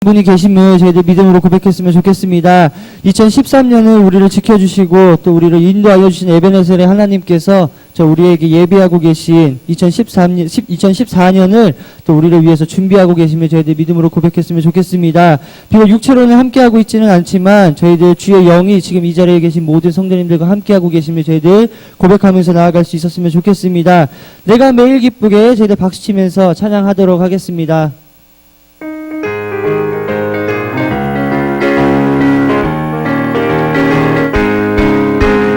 분이 계심을 저희들 믿음으로 고백했으면 좋겠습니다. 2013년을 우리를 지켜주시고 또 우리를 인도하여 주신 에베네셀의 하나님께서 우리에게 예비하고 계신 2014년을 또 우리를 위해서 준비하고 계심을 저희들 믿음으로 고백했으면 좋겠습니다. 비록 육체로는 함께하고 있지는 않지만 저희들 주의 영이 지금 이 자리에 계신 모든 성도님들과 함께하고 계심을 저희들 고백하면서 나아갈 수 있었으면 좋겠습니다. 내가 매일 기쁘게 저희들 박수치면서 찬양하도록 하겠습니다.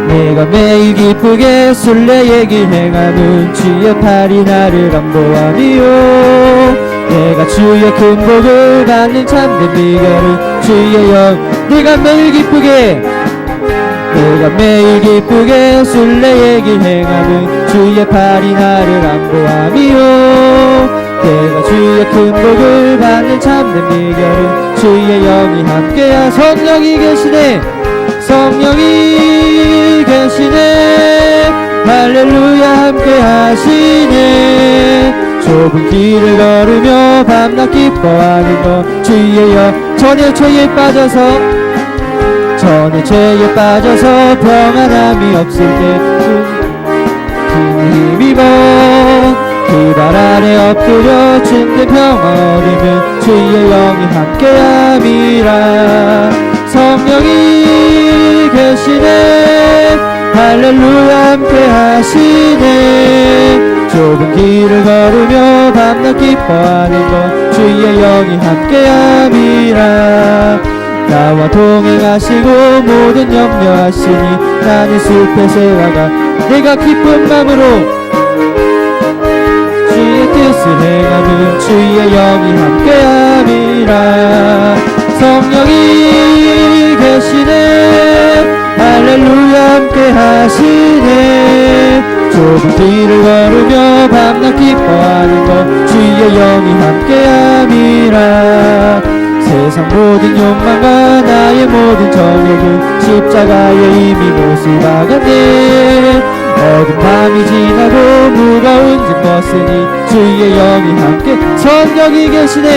내가 매일 기쁘게 술래의 길 행함은 주의 팔이 나를 안보함이요 내가 주의 큰 복을 받는 참된 비결은 주의 영 내가 매일 기쁘게 술래의 길 행함은 주의 팔이 나를 안보함이요 내가 주의 큰 복을 받는 참된 비결은 주의 영이 함께하 성령이 계시네 성령이 계시네 할렐루야 함께 하시네 좁은 길을 걸으며 밤낮 기뻐하는 것 주의 영 전의 죄에 빠져서 평안함이 없을 때 힘입어 그 발 아래 엎드려 주님의 평화 얻으면 주의 영이 함께함이라 성령이 계시네 할렐루야 함께 하시네 좁은 길을 걸으며 밤낮 기뻐하는 것 주의 영이 함께함이라 나와 동행하시고 모든 염려하시니 나는 숲의 새와가 내가 기쁜 마음으로 주의 뜻을 행하는 주의 영이 함께함이라 성령이 계시네 할렐루야 함께 하시네 좁은 길을 걸으며 밤낮 기뻐하는 것 주의 영이 함께함이라 세상 모든 욕망과 나의 모든 정욕은 십자가에 이미 못을 박았네 어두운 밤이 지나고 무거운 짐 벗으니 주의 영이 함께 성령이 계시네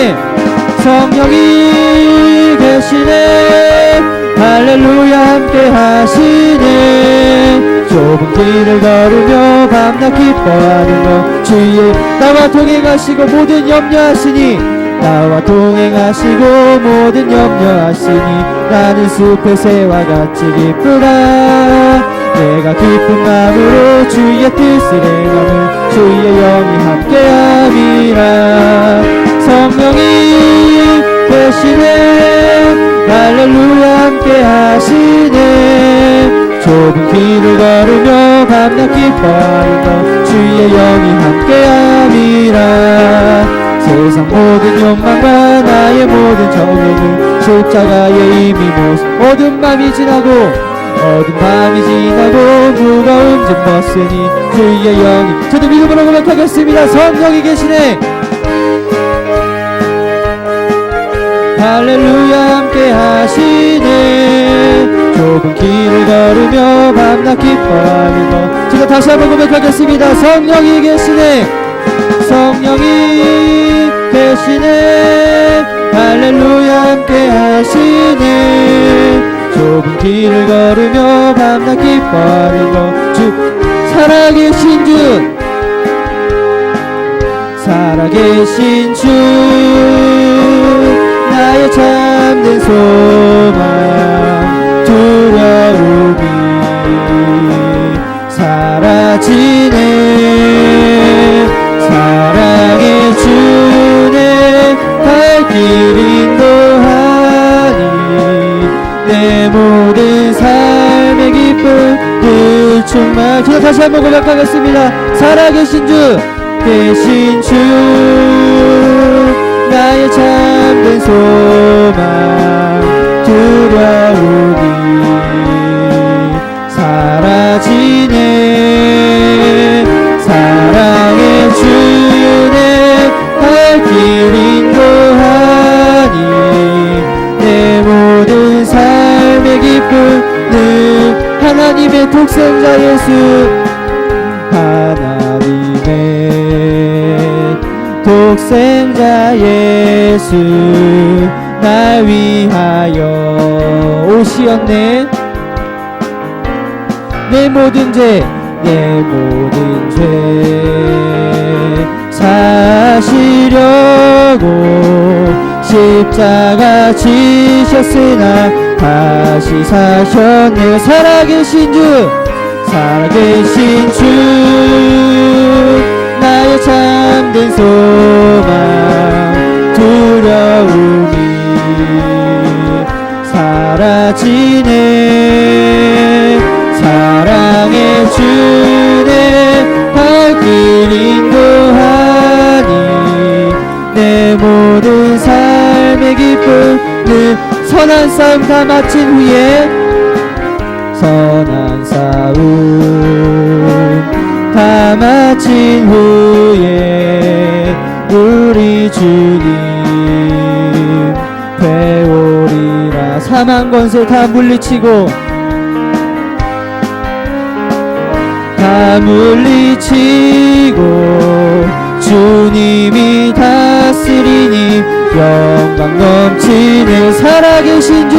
할렐루야 함께 하시네 좁은 길을 걸으며 밤낮 기뻐하는 것 주의 나와 동행하시고 모든 염려하시니 나는 숲의 새와 같이 기쁘라 내가 기쁜 마음으로 주의 뜻을 행하는 주의 영이 함께함이라 성령이 계시네 할렐루야 함께 하시네 좁은 길을 걸으며 밤낮 기뻐하는 것 주의 영이 함께함이라 세상 모든 욕망과 나의 모든 정욕은 십자가에 이미 어두운 밤이 지나고 무거운 짐 벗으니 주의 영이 저도 믿음으로 고백하겠습니다 성령이 계시네 할렐루야 함께 하시네 좁은 길을 걸으며 밤낮 기뻐하는 것 제가 다시 한번 고백하겠습니다 성령이 계시네 할렐루야 함께 하시네 좁은 길을 걸으며 밤낮 기뻐하는 것 주 살아계신 주 나의 참된 소망 두려움이 사라지네 사랑의 주내 갈 길 인도하니 내 모든 삶의 기쁨 늘 충만 제가 다시 한번 고백하겠습니다 살아계신 주 나의 참된 소망 두려움이 사라지네 사랑의 주내 갈 길 인도하니 내 모든 삶의 기쁨 늘 하나님의 독생자 예수 하나님의 독생자 예수 나 사셨네. 내 모든 죄 사시려고 십자가 지셨으나 다시 사셨네. 살아계신 주 나의 참된 소망 두려움이 사라지네. 사랑의 주내 발길 인도하니 내 모든 삶의 기쁨을 선한 싸움 다 마친 후에 선한 싸움 다 마친 후에 우리 주님 되오리라. 사망 권세 다 물리치고 주님이 다스리니 영광 넘치네. 살아계신 주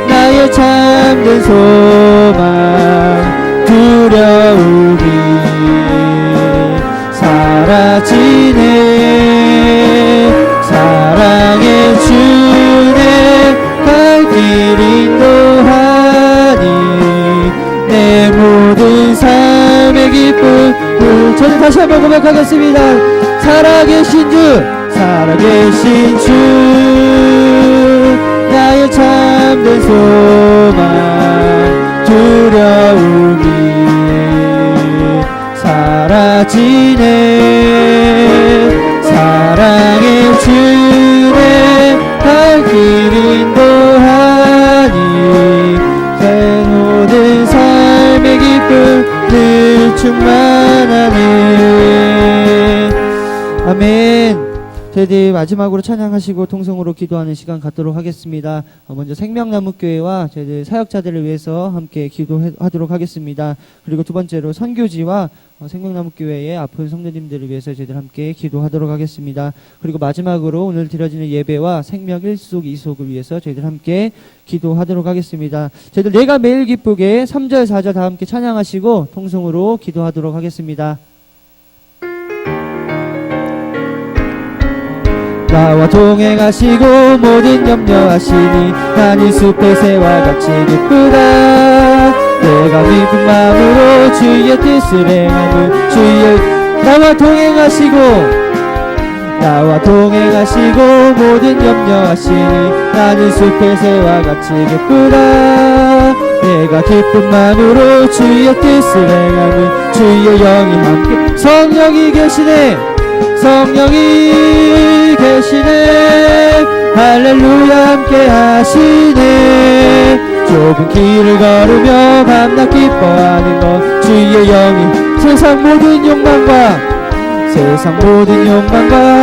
나의 참된 소망 두려움이 사라지네. 사랑의 주내 발길 인도하니 내 모든 삶의 기쁨을 저는 다시 한번 고백하겠습니다. 살아계신 주 나의 참된 소망 두려움이 사라지네. 사랑의 주내 발길 인도하니 내 모든 삶의 기쁨을 충만하네. 아멘. 저희들 마지막으로 찬양하시고 통성으로 기도하는 시간 갖도록 하겠습니다. 먼저 생명나무교회와 저희들 사역자들을 위해서 함께 기도하도록 하겠습니다. 그리고 두 번째로 선교지와 생명나무교회의 아픈 성도님들을 위해서 저희들 함께 기도하도록 하겠습니다. 그리고 마지막으로 오늘 드려지는 예배와 생명 1속 2속을 위해서 저희들 함께 기도하도록 하겠습니다. 저희들 내가 매일 기쁘게 3절 4절 다 함께 찬양하시고 통성으로 기도하도록 하겠습니다. 나와 동행하시고 모든 염려하시니 나는 숲의 새와 같이 기쁘다. 내가 기쁜 마음으로 주의 뜻을 행함은 나와 동행하시고 모든 염려하시니 나는 숲의 새와 같이 기쁘다. 내가 기쁜 마음으로 주의 뜻을 행함은 주의 영이 함께 성령이 계시네. 할렐루야 함께 하시네. 좁은 길을 걸으며 밤낮 기뻐하는 것 주의 영이 세상 모든 욕망과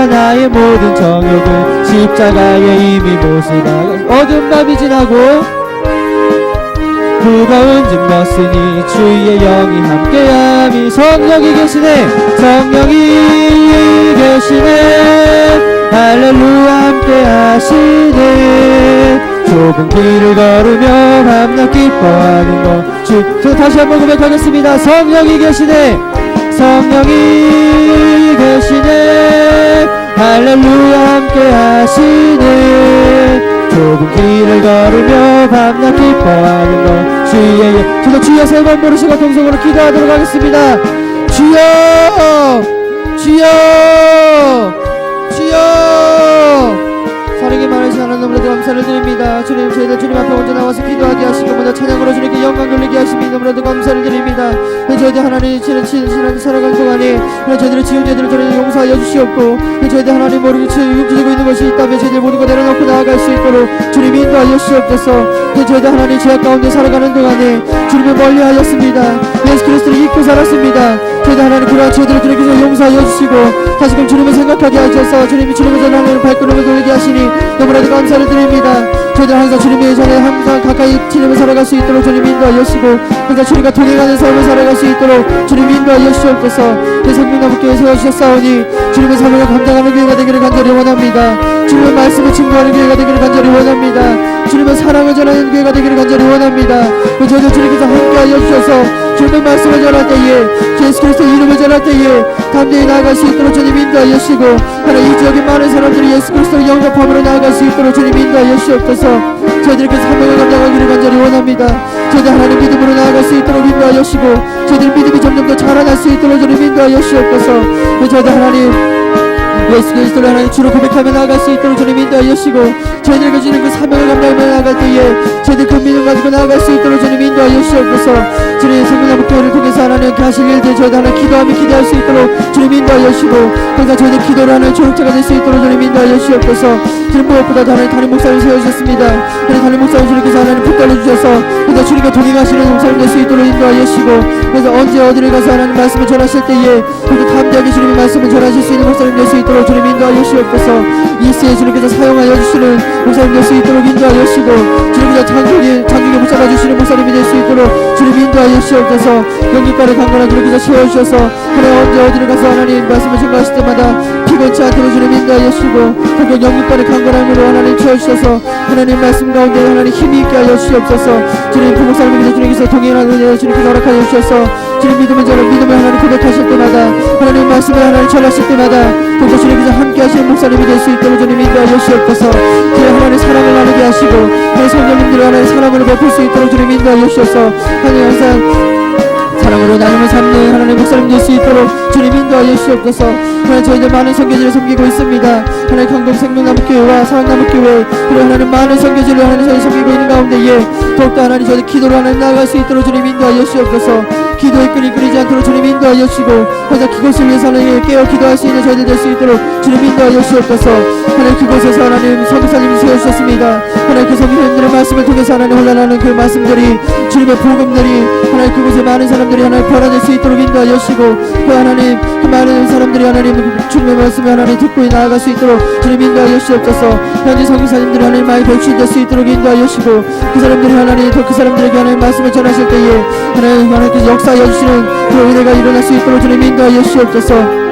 나의 모든 정욕은 십자가에 이미 모습하고 어두운 밤이 지나고 무거운 짐 벗으니 주의 영이 함께함이 성령이 계시네. 할렐루야 함께 하시네. 좁은 길을 걸으며 밤낮 기뻐하는 것 저 다시 한번 고백하겠습니다. 성령이 계시네. 할렐루야 함께 하시네. 좁은 길을 걸으며 밤낮 기뻐하는 것 주의 저도 주여 세 번 부르시고 동성으로 기도하도록 하겠습니다. 주여 사랑이 많으신 하나님 너무나도 감사를 드립니다. 주님 저희들 주님 앞에 먼저 나와서 기도하게 하시고 먼저 찬양으로 주님께 영광 돌리게 하시니 너무나도 감사를 드립니다. 저희들 하나님 지난 살아간 동안에 저희들의 지은 죄들을 저희들 용서하여 주시옵고 저희들 하나님 모르고 육지되고 있는 것이 있다면 저희들 모든 것 내려놓고 나아갈 수 있도록 주님 인도하여 주시옵소서. 저희들 하나님 죄악 가운데 살아가는 동안에 주님을 멀리하였습니다. 예수 그리스도를 잊고 살았습니다. 저희들 하나님 그러한 죄들을 주님께서 용서하여 주시고 다시금 주님을 생각하게 하셔서 주님이 주님을 전하는 발걸음을 돌리게 하시니 너무나도 감사를 드립니다. 저희들 항상 주님의 전에 항상 가까이 주님을 살아갈 수 있도록 주님 인도하여 주시고 항상 주님과 동행하는 삶을 살아갈 수 있도록 주님 인도하여 주시옵소서. 내 생명나무교회 세워주셨사오니 주님의 삶을 감당하는 교회가 되기를 간절히 간절히 원합니다. 주님의 말씀을 증거하는 교회가 되기를 간절히 원합니다. 주님의 사랑을 전하는 교회가 되기를 간절히 원합니다. 저희도 주님께서 함께하여 주셔서 주님의 말씀을 전할 때에 예수 그리스도의 이름을 전할 때에 담대히 나아갈 수 있도록 주님 인도하여 주시고 하나님 이 지역의 많은 사람들이 예수 그리스도의 영접함으로 나아갈 수 있도록 주님 인도하여 주시옵소서. 저희들께서 사명을 감당하기를 간절히 원합니다. 저희들 하나님 믿음으로 나아갈 수 있도록 인도하여 주시고 저희들 믿음이 점점 더 자라날 수 있도록 주님 인도하여 주시옵소서. 저희들 하나님 예수 그리스도를 하나님 주로 고백하며 나아갈 수 있도록 주님 인도하여 주시고 저희들에게 주는 그 사명을 감당하며 나아갈 때에 저희들 그 믿음 가지고 나아갈 수 있도록 주님 인도하여 주시옵소서. 주님 생명나무 교회를 통해서 하나님 하실 일들 저희들 하나님 기도하며 기대할 수 있도록 주님 인도하여 주시고 항상 저희들 기도를 하는 조력자가 될 수 있도록 주님 인도하여 주시옵소서. 주님 무엇보다 하나님 다른 목사를 세워주셨습니다. 하나님 다른 목사를 주님께서 하나님 붙들어 주셔서 그래서 주님과 동행하시는 목사를 될 수 있도록 인도하여 주시고 그래서 언제 어디를 가서 하나님 말씀을 전하실 때에 그래서 담대하게 주님의 말씀을 전하실 수 있는 목사를 될 수 있도록 주님 인도하여 주시옵소서. 이 시에 주님께서 사용하여 주시는 목사님 될 수 있도록 인도하여 주시고 주님께서 장중에 붙잡아 주시는 목사님이 될 수 있도록 주님 인도하여 주시옵소서. 영육간의 강건한 주님께서 채워주셔서 하나님 언제 어디를 가서 하나님 말씀을 증거하실 때마다 피곤치 않도록 주님 인도하여 주시고 결국 영육간의 강건함으로 하나님 채워주셔서 하나님 말씀 가운데 하나님 힘이 있게 하여 주시옵소서. 주님 그 목사님께서 주님께서 동행하는 은혜 주님께서 허락하여 주셔서 주님 믿음을 하나님 고백하실 때마다 하나님 말씀을 하나님 전하실 때마다 또 주님께서 함께 하시는 목사님이 될 수 있도록 주님 인도하여 주시옵소서. 주님 하나님 사랑을 나누게 하시고 하나님 성령님들을 하나님 사랑으로 베풀 수 있도록 주님 인도하여 주셔서 하나님 항상 사랑으로 나눔을 삼는 하나님 목사님 될 수 있도록 주님 인도하여 주시옵소서. 하나님 저희들 많은 선교지를 섬기고 있습니다. 하나님 강동 생명나무교회와 사랑나무교회 그리고 하나님 많은 선교지를 하나님 저희 섬기고 있는 가운데에 더욱더 하나님 저희들 기도로 하나님 나아갈 수 있도록 주님 인도하여 주시옵소서. 기도의 끈이 끊이지 않도록 주님 인도하여 주시고 항상 그것을 위해서 하나님 깨어 기도할 수 있는 저희들 될 수 있도록 주님 인도하여 주시옵소서. 하나님 그곳에서 하나님 선교사님이 세워주셨습니다. 하나님 그 선교사님들의 말씀을 통해서 하나님 혼란하는 그 말씀들이 주님의 복음들이 하나님 그곳에 많은 사람들이 하나님 변화될 수 있도록 인도하여 주시고 그 하나님 그 많은 사람들이 하나님 주님의 말씀을 하나님 듣고 나아갈 수 있도록 주님 인도하여 주시옵소서. 현지 선교사님들이 하나님 많이 배출될 수 있도록 인도하여 주시고 그 사람들이 하나님 더 그 사람들에게 하나님 말씀을 전하실 때에 하나님께서 역사하여 주시는 그 은혜가 일어날 수 있도록 주님 인도하여 주시옵소서.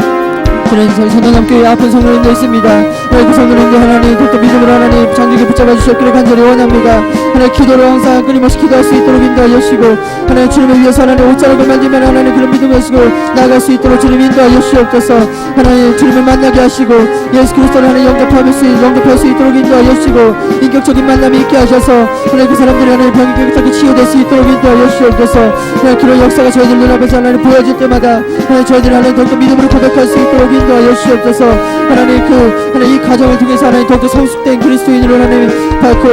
주님 선동남교회 아픈 성도님도 있습니다. 그 성도님들 하나님 더욱더 믿음으로 하나님 장중에 붙잡아 주셨기를 간절히 원합니다. 하나님 기도로 항상 끊임없이 기도할 수 있도록 인도하여 주시고 하나님 주님을 위해서 하나님 옷자락을 만지면 하나님 그런 믿음을 주시고 나아갈 수 있도록 주님 인도하여 주시옵소서. 하나님 주님을 만나게 하시고 예수 그리스도를 하나님 영접할 수 있도록 인도하여 주시고 인격적인 만남이 있게 하셔서 하나님 그 사람들이 하나님 병이 깨끗하게 치유될 수 있도록 인도하여 주시옵소서. 하나님 그런 역사가 저희들 눈앞에서 하나님 보여질 때마다 하나님 저희들이 하나님 더욱더 믿음으로 고백할 수 있도록 인도하여 주시옵소서. 하나님 하나님 이 가정을 통해서 하나님 더욱더 성숙된 그리스도인으로 하나님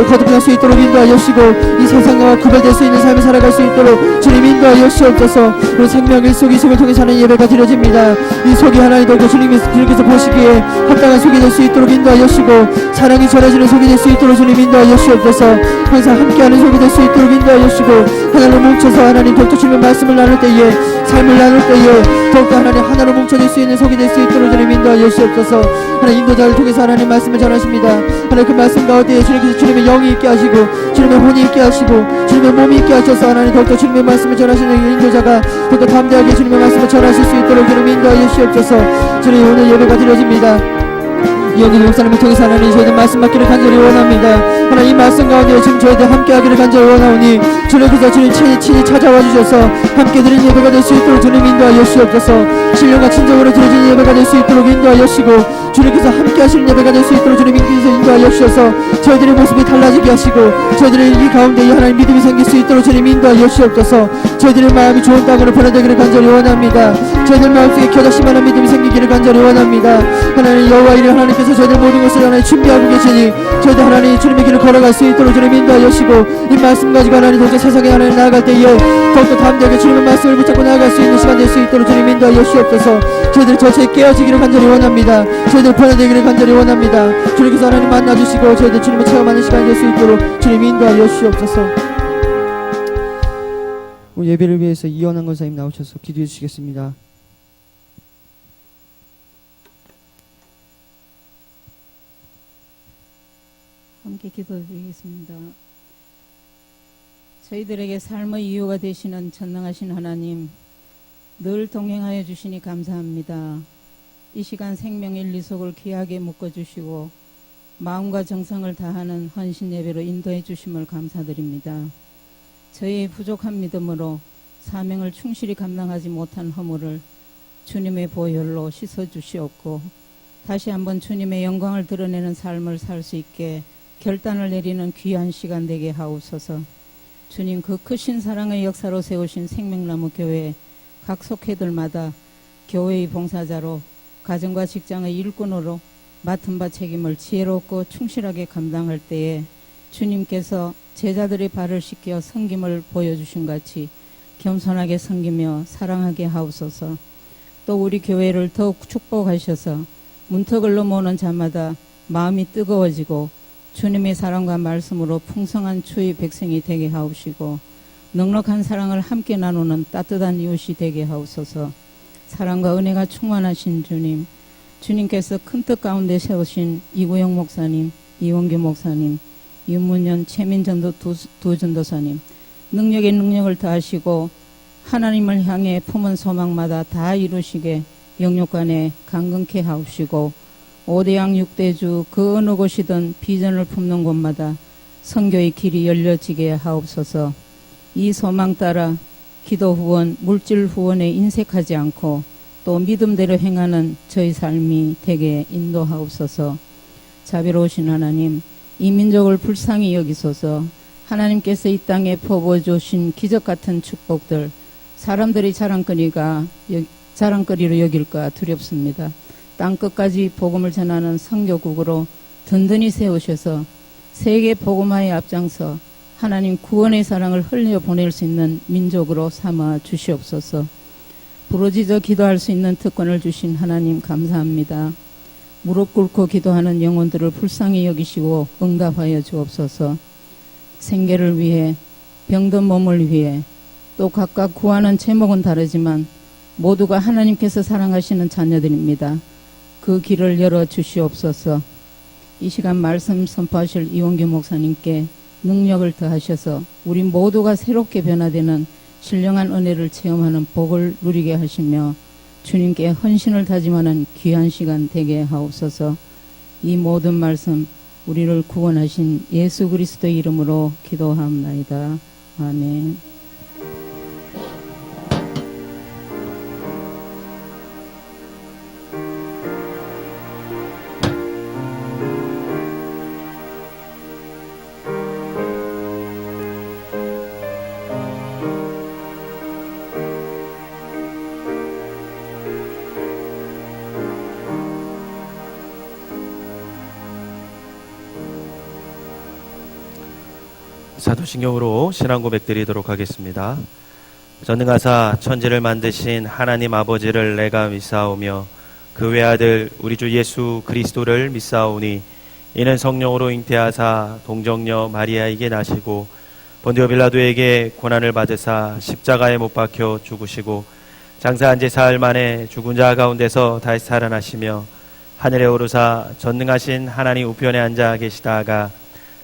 거듭날 수 있도록 인도하여 주시고 이 세상과 구별될 수 있는 삶을 살아갈 수 있도록 주님 인도하여 주시옵소서. 우리 생명 일속 이속을 통해서 하나님 예배가 드려집니다. 이 속이 하나님 더욱더 주님께서 보시기에 합당한 속이 될 수 있도록 인도하여 주시고 사랑이 전해지는 속이 될 수 있도록 주님 인도하여 주시옵소서. 항상 함께하는 속이 될 수 있도록 인도하여 주시고 하나로 뭉쳐서 하나님 더욱더 주님의 말씀을 나눌 때에 삶을 나눌 때에 더욱더 하나님 하나로 뭉쳐질 수 있는 속이 될 수 있도록 주님 인도하여 주시옵소서. 하나님 인도자를 통해서 하나님 말씀을 전하십니다. 하나님 그 말씀 가운데 주님께서 주님의 영이 있게 하시고 주님의 혼이 있게 하시고 주님의 몸이 있게 하셔서 하나님 더욱더 주님의 말씀을 전하시는 인도자가 더욱더 담대하게 주님의 말씀을 전하실 수 있도록 주님 인도하여 주시옵소서. 주님 오늘 예배가 드려집니다. 이영기 목사님을 통해서 하나님 저희들 말씀 받기를 간절히 원합니다. 하나님 이 말씀 가운데 지금 저희들 함께 하기를 간절히 원하오니 주님께서 주님 친히 찾아와 주셔서 함께 드린 예배가 될 수 있도록 주님 인도하여 주시옵소서. 신령과 친정으로 드려진 예배가 될 수 있도록 인도하여 주시고 주님께서 함께 하시는 예배가 될 수 있도록 주님 인도하여 주셔서 저희들의 모습이 달라지게 하시고 저희들의 이 가운데 하나님 믿음이 생길 수 있도록 주님 인도하여 주시옵소서. 저희들의 마음이 좋은 땅으로 변화되기를 간절히 원합니다. 저희들 마음속에 겨자씨만한 믿음이 생기기를 간절히 원합니다. 하나님 여호와 이레 하나님께서 저희들 모든 것을 하나님 준비하고 계시니 저희들 하나님 주님의 길을 걸어갈 수 있도록 주님 인도하여 주시고 이 말씀 가지고 하나님 도대체 세상에 하나님 나아갈 때에 더욱더 담대하게 주님의 말씀을 붙잡고 나아갈 수 있는 시간 될 수 있도록 주님 인도하여 주시옵소서. 저희들 저체에 깨어지기를 간절히 원합니다. 저희들 변화되기를 간절히 원합니다. 주님께서 하나님 만나주시고 저희들 주님을 체험하는 시간이 될 수 있도록 주님 인도하여 주시옵소서. 오늘 예배를 위해서 이현한 권사님 나오셔서 기도해 주시겠습니다. 함께 기도드리겠습니다. 저희들에게 삶의 이유가 되시는 전능하신 하나님, 늘 동행하여 주시니 감사합니다. 이 시간 생명 일리속을 귀하게 묶어주시고 마음과 정성을 다하는 헌신 예배로 인도해 주심을 감사드립니다. 저희의 부족한 믿음으로 사명을 충실히 감당하지 못한 허물을 주님의 보혈로 씻어주시옵고 다시 한번 주님의 영광을 드러내는 삶을 살 수 있게 결단을 내리는 귀한 시간 되게 하옵소서. 주님 그 크신 사랑의 역사로 세우신 생명나무 교회 각 속회들마다 교회의 봉사자로 가정과 직장의 일꾼으로 맡은 바 책임을 지혜롭고 충실하게 감당할 때에 주님께서 제자들의 발을 씻겨 섬김을 보여주신 같이 겸손하게 섬기며 사랑하게 하옵소서. 또 우리 교회를 더욱 축복하셔서 문턱을 넘어오는 자마다 마음이 뜨거워지고 주님의 사랑과 말씀으로 풍성한 주의 백성이 되게 하옵시고 넉넉한 사랑을 함께 나누는 따뜻한 이웃이 되게 하옵소서. 사랑과 은혜가 충만하신 주님, 주님께서 큰 뜻 가운데 세우신 이구영 목사님, 이원규 목사님, 윤문현, 최민전도 두 전도사님 능력에 능력을 더하시고 하나님을 향해 품은 소망마다 다 이루시게 영육간에 강건케 하옵시고 5대양 6대주 그 어느 곳이든 비전을 품는 곳마다 선교의 길이 열려지게 하옵소서. 이 소망 따라 기도 후원, 물질 후원에 인색하지 않고 또 믿음대로 행하는 저희 삶이 되게 인도하옵소서. 자비로우신 하나님, 이 민족을 불쌍히 여기소서. 하나님께서 이 땅에 퍼부어주신 기적같은 축복들 사람들이 자랑거리로 여길까 두렵습니다. 땅끝까지 복음을 전하는 선교국으로 든든히 세우셔서 세계 복음화에 앞장서 하나님 구원의 사랑을 흘려보낼 수 있는 민족으로 삼아 주시옵소서. 부르짖어 기도할 수 있는 특권을 주신 하나님 감사합니다. 무릎 꿇고 기도하는 영혼들을 불쌍히 여기시고 응답하여 주옵소서. 생계를 위해 병든 몸을 위해 또 각각 구하는 제목은 다르지만 모두가 하나님께서 사랑하시는 자녀들입니다. 그 길을 열어 주시옵소서. 이 시간 말씀 선포하실 이원규 목사님께 능력을 더하셔서 우리 모두가 새롭게 변화되는 신령한 은혜를 체험하는 복을 누리게 하시며 주님께 헌신을 다짐하는 귀한 시간 되게 하옵소서. 이 모든 말씀 우리를 구원하신 예수 그리스도의 이름으로 기도하옵나이다. 아멘. 사도신경으로 신앙 고백 드리도록 하겠습니다. 전능하사 천지를 만드신 하나님 아버지를 내가 믿사오며 그 외아들 우리 주 예수 그리스도를 믿사오니 이는 성령으로 잉태하사 동정녀 마리아에게 나시고 본디오 빌라도에게 고난을 받으사 십자가에 못 박혀 죽으시고 장사한 지 사흘 만에 죽은 자 가운데서 다시 살아나시며 하늘에 오르사 전능하신 하나님 우편에 앉아 계시다가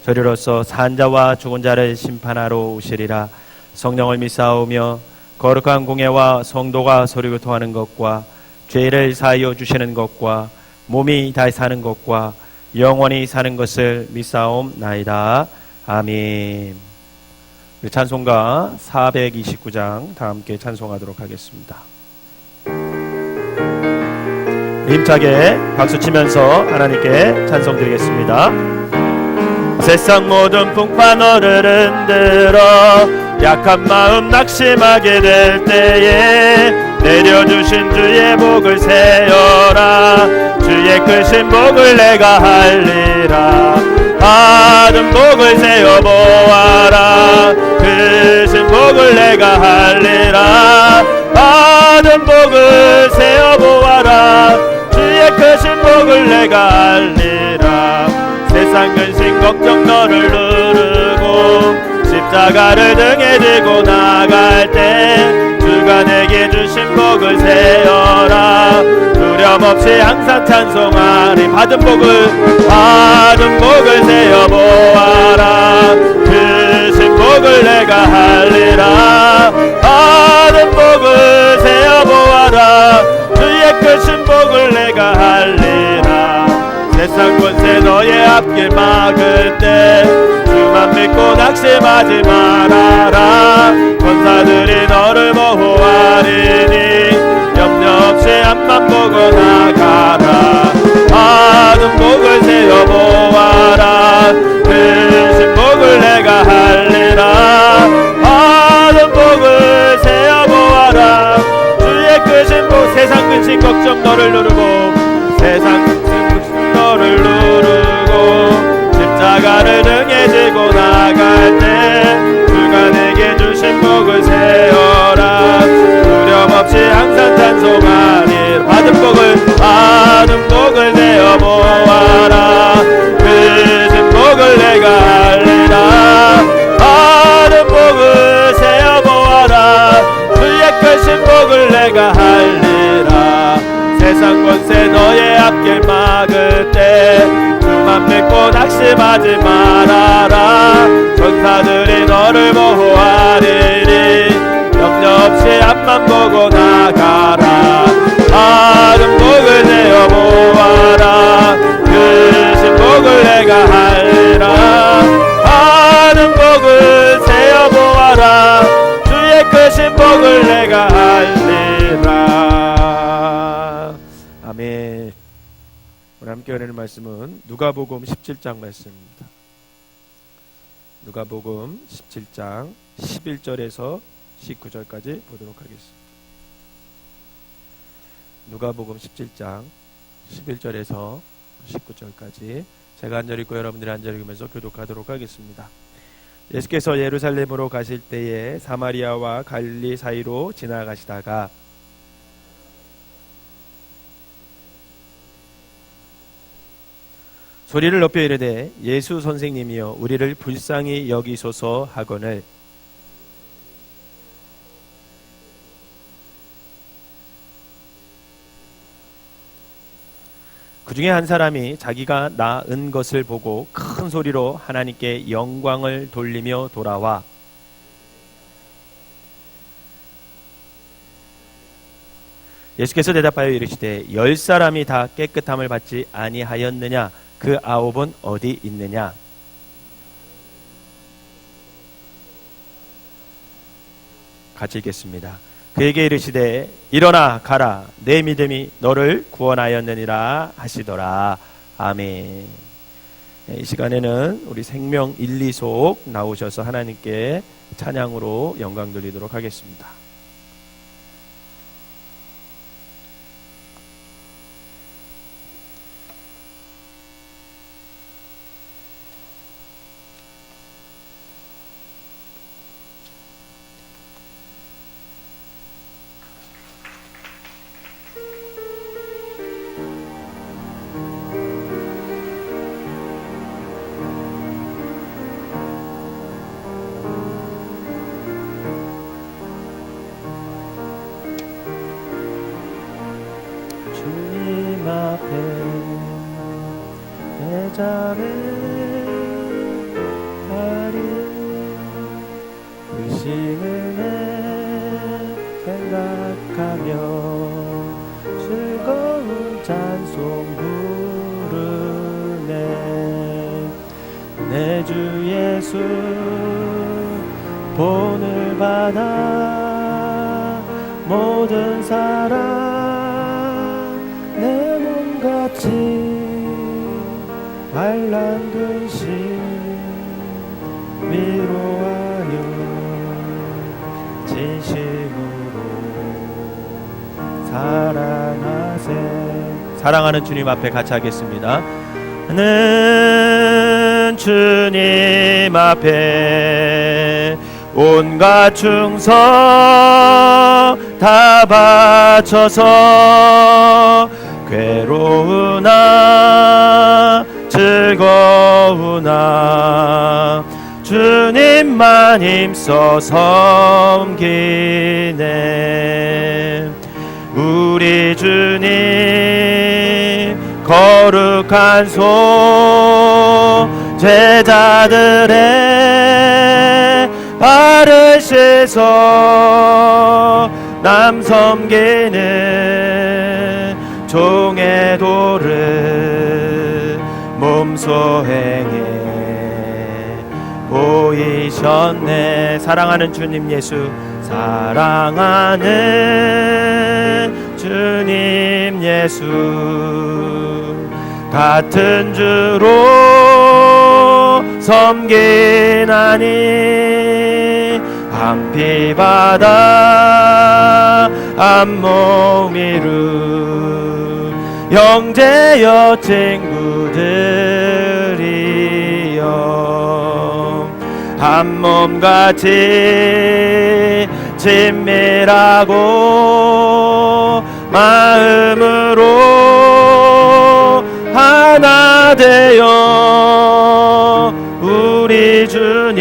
저리로서 산 자와 죽은 자를 심판하러 오시리라. 성령을 믿사오며 거룩한 공예와 성도가 서로교통하는 것과 죄를 사하여 주시는 것과 몸이 다시 사는 것과 영원히 사는 것을 믿사옵나이다. 아멘. 찬송가 429장 다 함께 찬송하도록 하겠습니다. 힘차게 박수치면서 하나님께 찬송드리겠습니다. 세상 모든 풍파너를 흔들어 약한 마음 낙심하게 될 때에 내려주신 주의 복을 세어라. 주의 크신 복을 내가 할리라. 받은 복을 세어보아라. 크신 복을 내가 할리라. 받은 복을 세어보아라. 주의 크신 복을 내가 할리라. 세상 근심 걱정 너를 누르고 십자가를 등에 지고 나갈 때 주가 내게 주신 복을 세어라. 두려움 없이 항상 찬송하리. 받은 복을 세어보아라. 크신 복을 내가 할리라. 받은 복을 세어보아라. 주의 크신 복을 복을 내가 할리라. 세상 권세 너의 앞길 막을 때 주만 믿고 낙심하지 말아라. 권사들이 너를 보호하리니 염려 없이 앞만 보고 나가라. 많은 복을 세어 보아라. 크신 복을 내가 할리라. 많은 복을 세어 보아라. 주의 크신 복. 세상 근심 걱정 너를 누르고 세상 근심 너를 누르고 십자가를 등에 지고 나갈 때 주가 내게 주신 복을 세어라. 두려움 없이 항상 찬송하리. 받은 복을 내어 보아라. 크신 복을 내가 할리라. 받은 복을 세어 보아라. 주의 크신 복을 내가 할리라. 세상 권세 너의 앞길 막을 때 주만 믿고 낙심하지 말아라. 전사들이 너를 보호하리니 염려 없이 앞만 보고 나가라. 받은 복을 내어 보아라. 크신 복을 내가 할리라. 받은 복을 세어 보아라. 주의 크신 복을 내가 할리라. 아멘. 오늘 함께 하는 말씀은 누가복음 17장 말씀입니다. 누가복음 17장 11절에서 19절까지 보도록 하겠습니다. 누가복음 17장 11절에서 19절까지 제가 한 절 읽고 여러분들이 한 절 읽으면서 교독하도록 하겠습니다. 예수께서 예루살렘으로 가실 때에 사마리아와 갈릴리 사이로 지나가시다가 소리를 높여 이르되 예수 선생님이여 우리를 불쌍히 여기소서 하거늘 그 중에 한 사람이 자기가 낳은 것을 보고 큰 소리로 하나님께 영광을 돌리며 돌아와 예수께서 대답하여 이르시되 10사람이 다 깨끗함을 받지 아니하였느냐? 그 9은 어디 있느냐? 같이 읽겠습니다. 그에게 이르시되 일어나 가라 내 믿음이 너를 구원하였느니라 하시더라. 아멘. 이 시간에는 우리 생명 1, 2속 나오셔서 하나님께 찬양으로 영광 돌리도록 하겠습니다. 주님 앞에 내 잠에 다리 의심을 내 생각하며 즐거운 찬송 부르네. 내 주 예수 본을 받아 모든 사랑 내 몸같이 말란 근심 위로하여 진심으로 사랑하세. 사랑하는 주님 앞에 같이 하겠습니다. 는 주님 앞에 온갖 충성 다 바쳐서 괴로우나 즐거우나 주님만 힘써 섬기네. 우리 주님 거룩한 손 제자들의 발을 씻어 남 섬기는 종의 도를 몸소 행해 보이셨네. 사랑하는 주님 예수, 사랑하는 주님 예수, 같은 주로 섬기나니 한 피 바다 한 몸 이루 형제여 친구들이여 한 몸같이 친밀하고 마음으로 하나 되어 우리 주님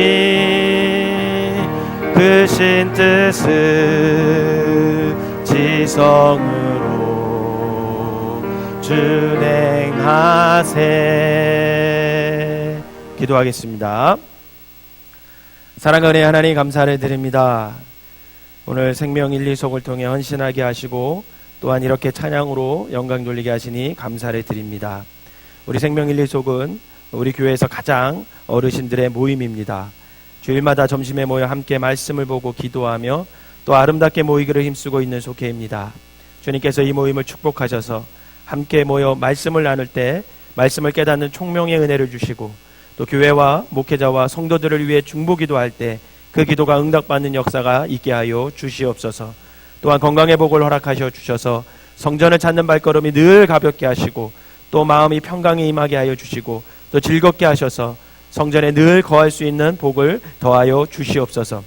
크신 뜻을 지성으로 준행하세. 기도하겠습니다. 사랑과 은혜 하나님 감사를 드립니다. 오늘 생명 1, 2속을 통해 헌신하게 하시고 또한 이렇게 찬양으로 영광 돌리게 하시니 감사를 드립니다. 우리 생명 1, 2속은 우리 교회에서 가장 어르신들의 모임입니다. 주일마다 점심에 모여 함께 말씀을 보고 기도하며 또 아름답게 모이기를 힘쓰고 있는 속회입니다. 주님께서 이 모임을 축복하셔서 함께 모여 말씀을 나눌 때 말씀을 깨닫는 총명의 은혜를 주시고 또 교회와 목회자와 성도들을 위해 중보기도할 때 그 기도가 응답받는 역사가 있게 하여 주시옵소서. 또한 건강의 복을 허락하셔 주셔서 성전을 찾는 발걸음이 늘 가볍게 하시고 또 마음이 평강에 임하게 하여 주시고 또 즐겁게 하셔서 성전에 늘 거할 수 있는 복을 더하여 주시옵소서.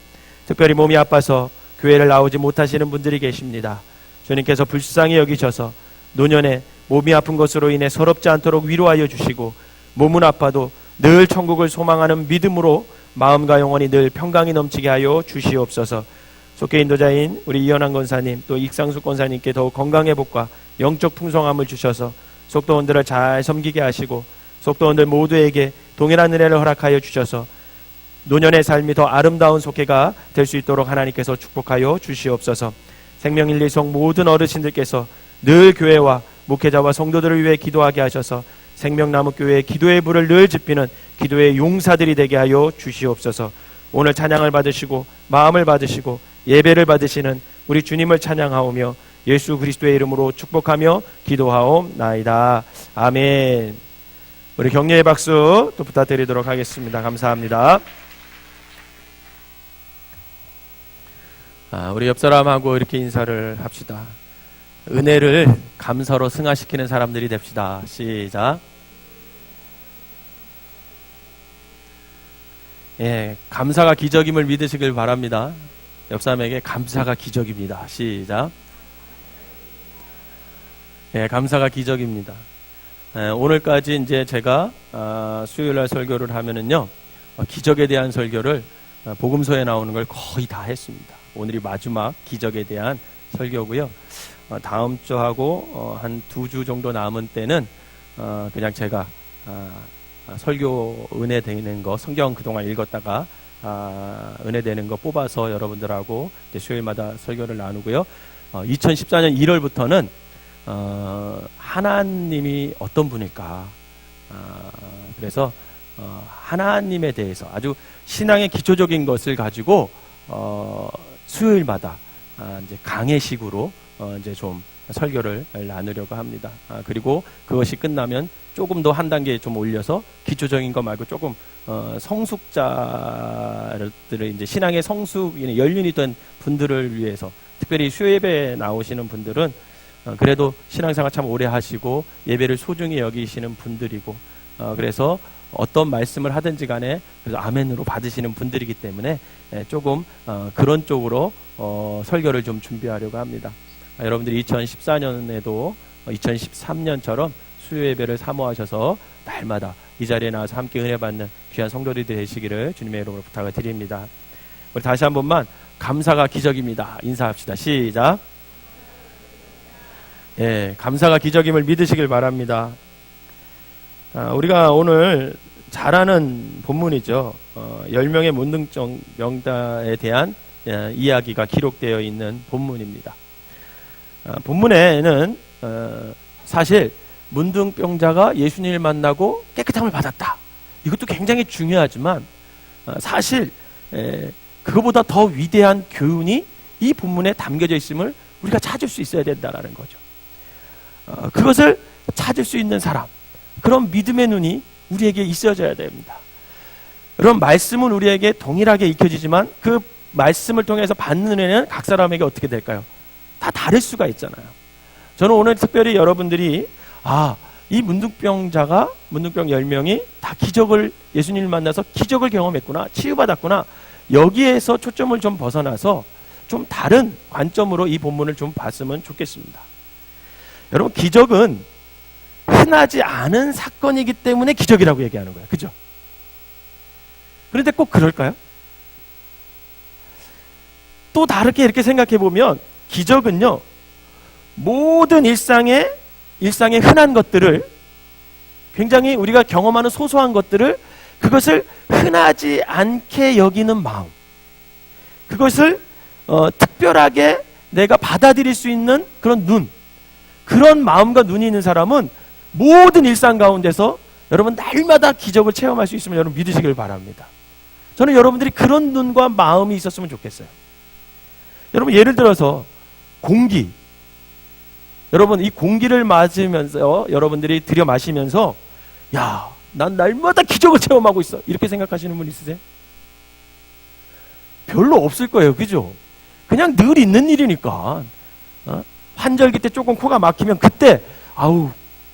특별히 몸이 아파서 교회를 나오지 못하시는 분들이 계십니다. 주님께서 불쌍히 여기셔서 노년에 몸이 아픈 것으로 인해 서럽지 않도록 위로하여 주시고 몸은 아파도 늘 천국을 소망하는 믿음으로 마음과 영혼이 늘 평강이 넘치게 하여 주시옵소서. 속회 인도자인 우리 이현환 권사님 또 익상숙 권사님께 더욱 건강의 복과 영적 풍성함을 주셔서 속도원들을 잘 섬기게 하시고 속도원들 모두에게 동일한 은혜를 허락하여 주셔서 노년의 삶이 더 아름다운 속회가 될 수 있도록 하나님께서 축복하여 주시옵소서. 생명 1, 2속 모든 어르신들께서 늘 교회와 목회자와 성도들을 위해 기도하게 하셔서 생명나무교회의 기도의 불을 늘 지피는 기도의 용사들이 되게 하여 주시옵소서. 오늘 찬양을 받으시고 마음을 받으시고 예배를 받으시는 우리 주님을 찬양하오며 예수 그리스도의 이름으로 축복하며 기도하옵나이다. 아멘. 우리 격려의 박수 또 부탁드리도록 하겠습니다. 감사합니다. 우리 옆 사람하고 이렇게 인사를 합시다. 은혜를 감사로 승화시키는 사람들이 됩시다. 시작. 예, 감사가 기적임을 믿으시길 바랍니다. 옆 사람에게 감사가 기적입니다. 시작. 예, 감사가 기적입니다. 오늘까지 이제 제가 수요일날 설교를 하면은요, 기적에 대한 설교를 복음서에 나오는 걸 거의 다 했습니다. 오늘이 마지막 기적에 대한 설교고요. 다음 주하고 한 2주 정도 남은 때는 그냥 제가 설교 은혜 되는 거, 성경 그동안 읽었다가 은혜 되는 거 뽑아서 여러분들하고 이제 수요일마다 설교를 나누고요. 2014년 1월부터는 하나님이 어떤 분일까? 그래서 하나님에 대해서 아주 신앙의 기초적인 것을 가지고 수요일마다 이제 강해식으로 이제 좀 설교를 나누려고 합니다. 그리고 그것이 끝나면 조금 더 한 단계 좀 올려서 기초적인 거 말고 조금 성숙자들을 이제 신앙의 성숙 연륜이 된 분들을 위해서 특별히 수요예배 나오시는 분들은 그래도 신앙생활 참 오래 하시고 예배를 소중히 여기시는 분들이고 그래서 어떤 말씀을 하든지 간에 그래서 아멘으로 받으시는 분들이기 때문에 조금 그런 쪽으로 설교를 좀 준비하려고 합니다. 여러분들이 2014년에도 2013년처럼 수요 예배를 사모하셔서 날마다 이 자리에 나와서 함께 은혜 받는 귀한 성도들이 되시기를 주님의 이름으로 부탁을 드립니다. 우리 다시 한 번만 감사가 기적입니다. 인사합시다. 시작. 예, 감사가 기적임을 믿으시길 바랍니다. 우리가 오늘 잘 아는 본문이죠. 10명의 문둥병 명다에 대한 이야기가 기록되어 있는 본문입니다. 본문에는 사실 문둥병자가 예수님을 만나고 깨끗함을 받았다. 이것도 굉장히 중요하지만 사실 그거보다 더 위대한 교훈이 이 본문에 담겨져 있음을 우리가 찾을 수 있어야 된다는 거죠. 그것을 찾을 수 있는 사람, 그런 믿음의 눈이 우리에게 있어져야 됩니다. 그런 말씀은 우리에게 동일하게 익혀지지만 그 말씀을 통해서 받는 은혜는 각 사람에게 어떻게 될까요? 다 다를 수가 있잖아요. 저는 오늘 특별히 여러분들이 이 문둥병 10명이 다 기적을, 예수님을 만나서 기적을 경험했구나, 치유받았구나, 여기에서 초점을 좀 벗어나서 좀 다른 관점으로 이 본문을 좀 봤으면 좋겠습니다. 여러분, 기적은 흔하지 않은 사건이기 때문에 기적이라고 얘기하는 거예요. 그죠? 그런데 꼭 그럴까요? 또 다르게 이렇게 생각해 보면 기적은요, 모든 일상의 흔한 것들을, 굉장히 우리가 경험하는 소소한 것들을, 그것을 흔하지 않게 여기는 마음, 그것을 특별하게 내가 받아들일 수 있는 그런 눈, 그런 마음과 눈이 있는 사람은 모든 일상 가운데서 여러분 날마다 기적을 체험할 수 있음을 여러분 믿으시길 바랍니다. 저는 여러분들이 그런 눈과 마음이 있었으면 좋겠어요. 여러분, 예를 들어서 공기, 여러분 이 공기를 맞으면서 여러분들이 들여 마시면서 난 날마다 기적을 체험하고 있어, 이렇게 생각하시는 분 있으세요? 별로 없을 거예요. 그죠? 그냥 늘 있는 일이니까. 환절기 때 조금 코가 막히면 그때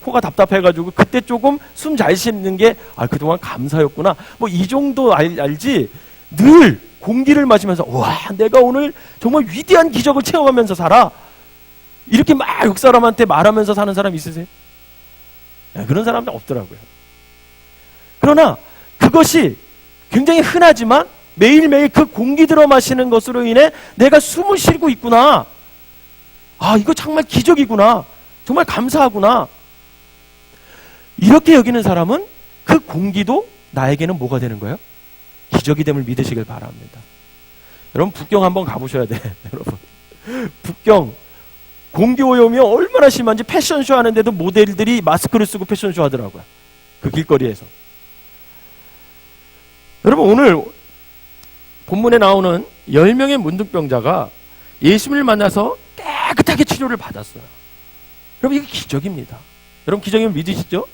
코가 답답해가지고 그때 조금 숨 잘 쉬는 게 그동안 감사였구나, 뭐 이 정도 알지, 늘 공기를 마시면서 내가 오늘 정말 위대한 기적을 체험하면서 살아, 이렇게 막 육사람한테 말하면서 사는 사람 있으세요? 그런 사람은 없더라고요. 그러나 그것이 굉장히 흔하지만 매일매일 그 공기 들어 마시는 것으로 인해 내가 숨을 쉬고 있구나, 이거 정말 기적이구나, 정말 감사하구나, 이렇게 여기는 사람은 그 공기도 나에게는 뭐가 되는 거예요? 기적이 됨을 믿으시길 바랍니다. 여러분, 북경 한번 가보셔야 돼. 여러분, 북경 공기오염이 얼마나 심한지 패션쇼 하는데도 모델들이 마스크를 쓰고 패션쇼 하더라고요. 그 길거리에서. 여러분, 오늘 본문에 나오는 10명의 문둥병자가 예수님을 만나서 깨끗하게 치료를 받았어요. 여러분, 이게 기적입니다. 여러분, 기적이면 믿으시죠?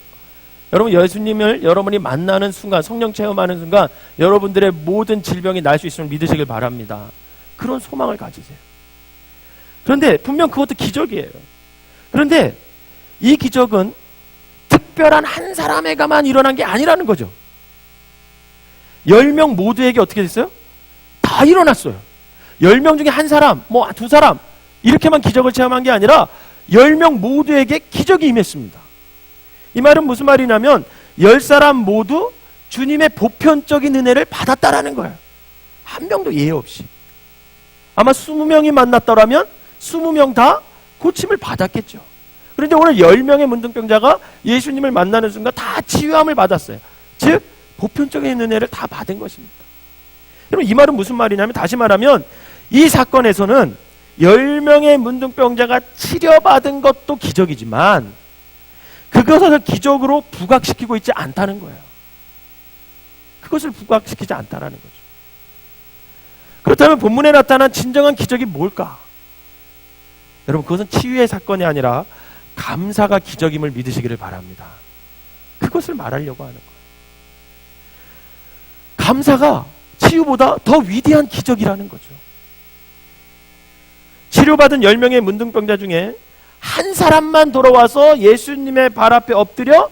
여러분, 예수님을 여러분이 만나는 순간, 성령 체험하는 순간 여러분들의 모든 질병이 날 수 있음을 믿으시길 바랍니다. 그런 소망을 가지세요. 그런데 분명 그것도 기적이에요. 그런데 이 기적은 특별한 한 사람에게만 일어난 게 아니라는 거죠. 10명 모두에게 어떻게 됐어요? 다 일어났어요. 10명 중에 한 사람, 두 사람, 이렇게만 기적을 체험한 게 아니라 10명 모두에게 기적이 임했습니다. 이 말은 무슨 말이냐면 10사람 모두 주님의 보편적인 은혜를 받았다라는 거예요. 한 명도 예외 없이. 아마 20명이 만났더라면 20명 다 고침을 받았겠죠. 그런데 오늘 10명의 문둥병자가 예수님을 만나는 순간 다 치유함을 받았어요. 즉 보편적인 은혜를 다 받은 것입니다. 여러분, 이 말은 무슨 말이냐면, 다시 말하면 이 사건에서는 10명의 문둥병자가 치료받은 것도 기적이지만 그것을 기적으로 부각시키고 있지 않다는 거예요. 그것을 부각시키지 않다라는 거죠. 그렇다면 본문에 나타난 진정한 기적이 뭘까? 여러분, 그것은 치유의 사건이 아니라 감사가 기적임을 믿으시기를 바랍니다. 그것을 말하려고 하는 거예요. 감사가 치유보다 더 위대한 기적이라는 거죠. 치료받은 10명의 문둥병자 중에 한 사람만 돌아와서 예수님의 발 앞에 엎드려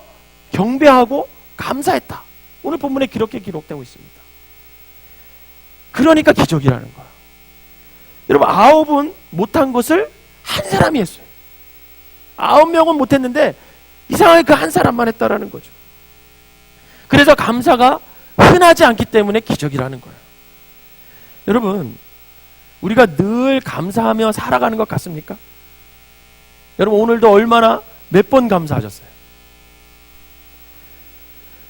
경배하고 감사했다. 오늘 본문에 그렇게 기록되고 있습니다. 그러니까 기적이라는 거예요. 여러분, 9은 못한 것을 한 사람이 했어요. 9명은 못했는데 이상하게 그 한 사람만 했다라는 거죠. 그래서 감사가 흔하지 않기 때문에 기적이라는 거예요. 여러분, 우리가 늘 감사하며 살아가는 것 같습니까? 여러분, 오늘도 얼마나 몇 번 감사하셨어요?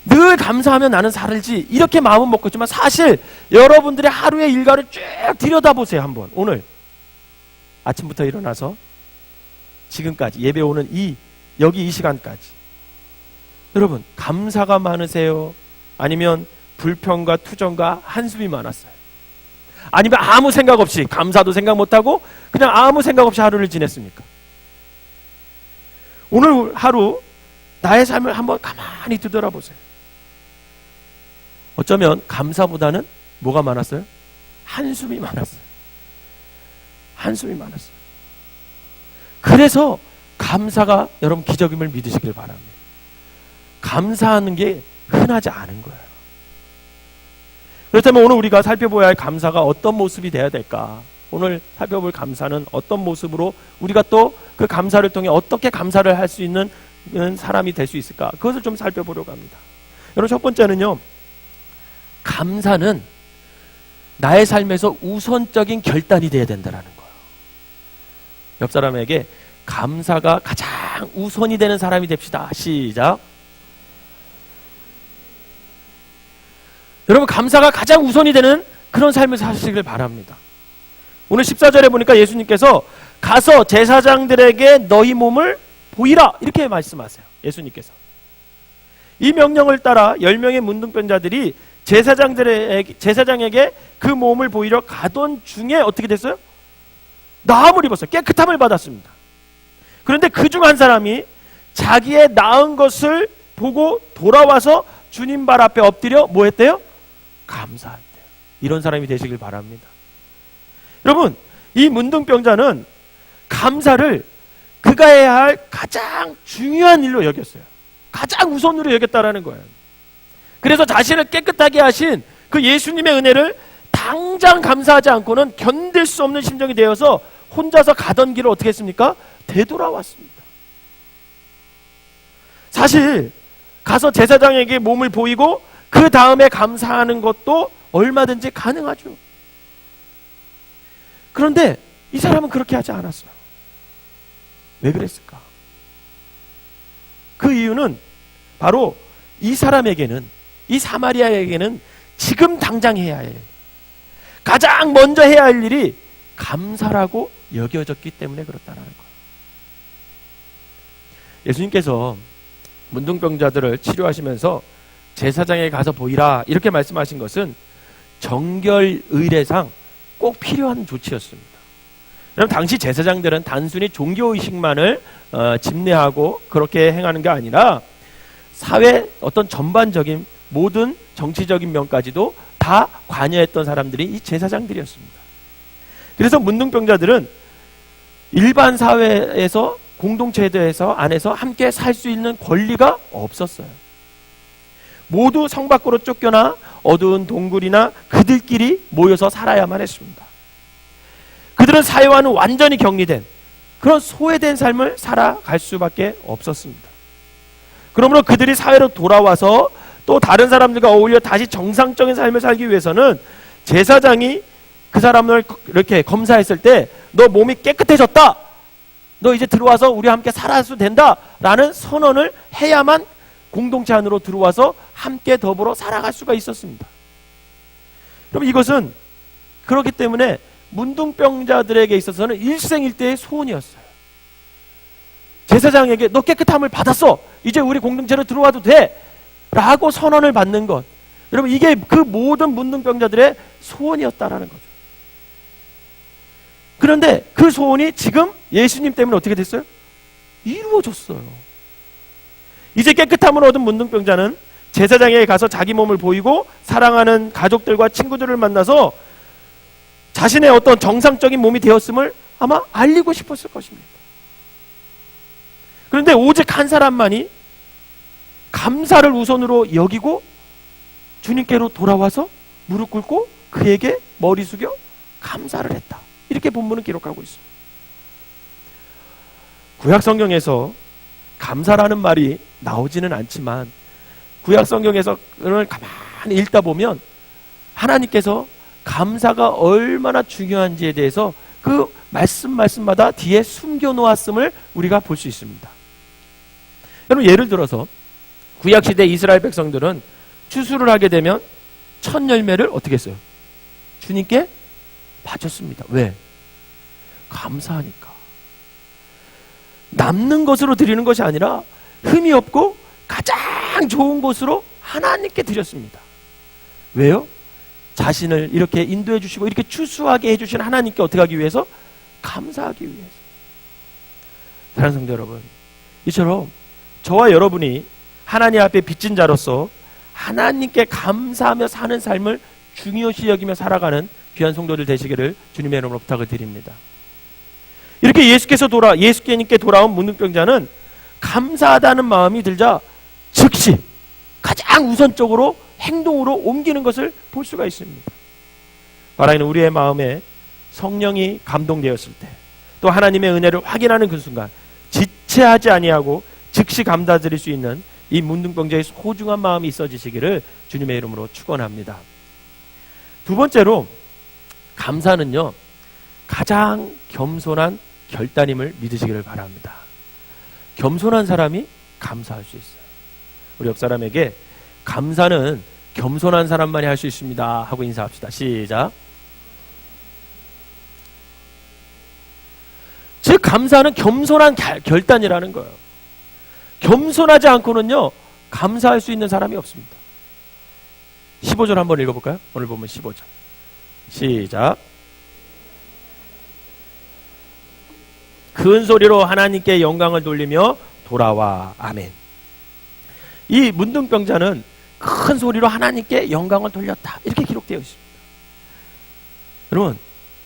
늘 감사하며 나는 살지, 이렇게 마음은 먹고 있지만 사실 여러분들의 하루의 일과를 쭉 들여다보세요. 한번 오늘 아침부터 일어나서 지금까지 예배 오는 이 여기 이 시간까지. 여러분, 감사가 많으세요? 아니면 불평과 투정과 한숨이 많았어요? 아니면 아무 생각 없이, 감사도 생각 못하고 그냥 아무 생각 없이 하루를 지냈습니까? 오늘 하루 나의 삶을 한번 가만히 뒤돌아보세요. 어쩌면 감사보다는 뭐가 많았어요? 한숨이 많았어요. 한숨이 많았어요. 그래서 감사가 여러분 기적임을 믿으시길 바랍니다. 감사하는 게 흔하지 않은 거예요. 그렇다면 오늘 우리가 살펴봐야 할 감사가 어떤 모습이 돼야 될까? 오늘 살펴볼 감사는 어떤 모습으로 우리가 또 그 감사를 통해 어떻게 감사를 할 수 있는 사람이 될 수 있을까? 그것을 좀 살펴보려고 합니다. 여러분, 첫 번째는요, 감사는 나의 삶에서 우선적인 결단이 되어야 된다는 거예요. 옆 사람에게 감사가 가장 우선이 되는 사람이 됩시다. 시작. 여러분, 감사가 가장 우선이 되는 그런 삶을 사시길 바랍니다. 오늘 14절에 보니까 예수님께서 가서 제사장들에게 너희 몸을 보이라 이렇게 말씀하세요. 예수님께서 이 명령을 따라 10명의 문둥병자들이 제사장에게 그 몸을 보이러 가던 중에 어떻게 됐어요? 나음을 입었어요. 깨끗함을 받았습니다. 그런데 그 중 한 사람이 자기의 나은 것을 보고 돌아와서 주님 발 앞에 엎드려 뭐 했대요? 감사했대요. 이런 사람이 되시길 바랍니다. 여러분, 이 문둥병자는 감사를 그가 해야 할 가장 중요한 일로 여겼어요. 가장 우선으로 여겼다라는 거예요. 그래서 자신을 깨끗하게 하신 그 예수님의 은혜를 당장 감사하지 않고는 견딜 수 없는 심정이 되어서 혼자서 가던 길을 어떻게 했습니까? 되돌아왔습니다. 사실 가서 제사장에게 몸을 보이고 그 다음에 감사하는 것도 얼마든지 가능하죠. 그런데 이 사람은 그렇게 하지 않았어요. 왜 그랬을까? 그 이유는 바로 이 사람에게는, 이 사마리아에게는 지금 당장 해야 해, 가장 먼저 해야 할 일이 감사라고 여겨졌기 때문에 그렇다는 거예요. 예수님께서 문둥병자들을 치료하시면서 제사장에 가서 보이라 이렇게 말씀하신 것은 정결 의례상 꼭 필요한 조치였습니다. 그럼 당시 제사장들은 단순히 종교의식만을 집례하고 그렇게 행하는 게 아니라 사회 어떤 전반적인 모든 정치적인 면까지도 다 관여했던 사람들이 이 제사장들이었습니다. 그래서 문둥병자들은 일반 사회에서 공동체에서 안에서 함께 살 수 있는 권리가 없었어요. 모두 성 밖으로 쫓겨나 어두운 동굴이나 그들끼리 모여서 살아야만 했습니다. 그들은 사회와는 완전히 격리된 그런 소외된 삶을 살아갈 수밖에 없었습니다. 그러므로 그들이 사회로 돌아와서 또 다른 사람들과 어울려 다시 정상적인 삶을 살기 위해서는 제사장이 그 사람을 이렇게 검사했을 때 너 몸이 깨끗해졌다, 너 이제 들어와서 우리와 함께 살아도 된다 라는 선언을 해야만 공동체 안으로 들어와서 함께 더불어 살아갈 수가 있었습니다. 그럼 이것은 그렇기 때문에 문둥병자들에게 있어서는 일생일대의 소원이었어요. 제사장에게 너 깨끗함을 받았어, 이제 우리 공동체로 들어와도 돼 라고 선언을 받는 것, 여러분 이게 그 모든 문둥병자들의 소원이었다라는 거죠. 그런데 그 소원이 지금 예수님 때문에 어떻게 됐어요? 이루어졌어요. 이제 깨끗함을 얻은 문둥병자는 제사장에게 가서 자기 몸을 보이고 사랑하는 가족들과 친구들을 만나서 자신의 어떤 정상적인 몸이 되었음을 아마 알리고 싶었을 것입니다. 그런데 오직 한 사람만이 감사를 우선으로 여기고 주님께로 돌아와서 무릎 꿇고 그에게 머리 숙여 감사를 했다. 이렇게 본문은 기록하고 있습니다. 구약 성경에서 감사라는 말이 나오지는 않지만 구약 성경에서 그걸 가만히 읽다 보면 하나님께서 감사가 얼마나 중요한지에 대해서 그 말씀마다 뒤에 숨겨놓았음을 우리가 볼 수 있습니다. 여러분 예를 들어서 구약시대 이스라엘 백성들은 추수를 하게 되면 첫 열매를 어떻게 했어요? 주님께 바쳤습니다. 왜? 감사하니까. 남는 것으로 드리는 것이 아니라 흠이 없고 가장 좋은 것으로 하나님께 드렸습니다. 왜요? 자신을 이렇게 인도해 주시고 이렇게 추수하게 해주신 하나님께 어떻게 하기 위해서? 감사하기 위해서. 사랑하는 성도 여러분, 이처럼 저와 여러분이 하나님 앞에 빚진 자로서 하나님께 감사하며 사는 삶을 중요시 여기며 살아가는 귀한 성도들 되시기를 주님의 이름으로 부탁을 드립니다. 이렇게 예수께님께 돌아온 문둥병자는 감사하다는 마음이 들자 즉시 가장 우선적으로 행동으로 옮기는 것을 볼 수가 있습니다. 바라기는 우리의 마음에 성령이 감동되었을 때, 또 하나님의 은혜를 확인하는 그 순간 지체하지 아니하고 즉시 감사드릴 수 있는 이 문둥병자의 소중한 마음이 있어지시기를 주님의 이름으로 축원합니다. 두 번째로, 감사는요 가장 겸손한 결단임을 믿으시기를 바랍니다. 겸손한 사람이 감사할 수 있어요. 우리 옆 사람에게 감사는 겸손한 사람만이 할 수 있습니다 하고 인사합시다. 시작. 즉 감사는 겸손한 결단이라는 거예요. 겸손하지 않고는요 감사할 수 있는 사람이 없습니다. 15절 한번 읽어볼까요? 오늘 보면 15절 시작. 큰 소리로 하나님께 영광을 돌리며 돌아와. 아멘. 이 문둥병자는 큰 소리로 하나님께 영광을 돌렸다 이렇게 기록되어 있습니다. 여러분,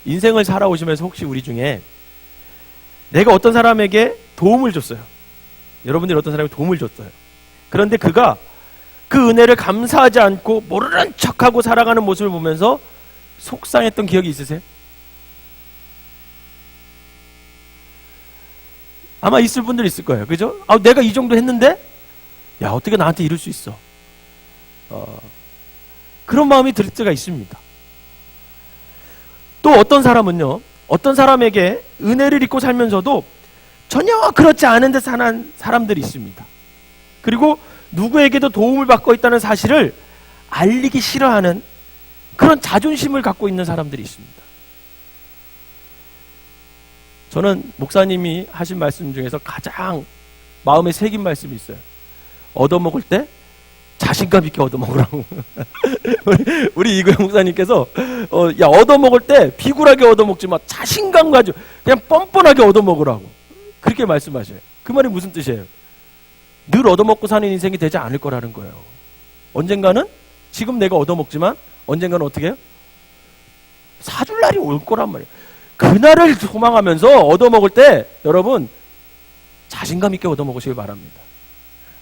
인생을 살아오시면서 혹시 우리 중에 내가 어떤 사람에게 도움을 줬어요. 여러분들이 어떤 사람에게 도움을 줬어요. 그런데 그가 그 은혜를 감사하지 않고 모르는 척하고 살아가는 모습을 보면서 속상했던 기억이 있으세요? 아마 있을 분들 있을 거예요. 그죠? 내가 이 정도 했는데 야 어떻게 나한테 이럴 수 있어. 그런 마음이 들 때가 있습니다. 또 어떤 사람은요, 어떤 사람에게 은혜를 입고 살면서도 전혀 그렇지 않은 듯 사는 사람들이 있습니다. 그리고 누구에게도 도움을 받고 있다는 사실을 알리기 싫어하는 그런 자존심을 갖고 있는 사람들이 있습니다. 저는 목사님이 하신 말씀 중에서 가장 마음에 새긴 말씀이 있어요. 얻어먹을 때 자신감 있게 얻어먹으라고. 우리 이구영 목사님께서 야 얻어먹을 때 비굴하게 얻어먹지 마, 자신감 가지고 그냥 뻔뻔하게 얻어먹으라고 그렇게 말씀하셔요. 그 말이 무슨 뜻이에요? 늘 얻어먹고 사는 인생이 되지 않을 거라는 거예요. 언젠가는 지금 내가 얻어먹지만 언젠가는 어떻게 해요? 사줄 날이 올 거란 말이에요. 그날을 소망하면서 얻어먹을 때 여러분 자신감 있게 얻어먹으시길 바랍니다.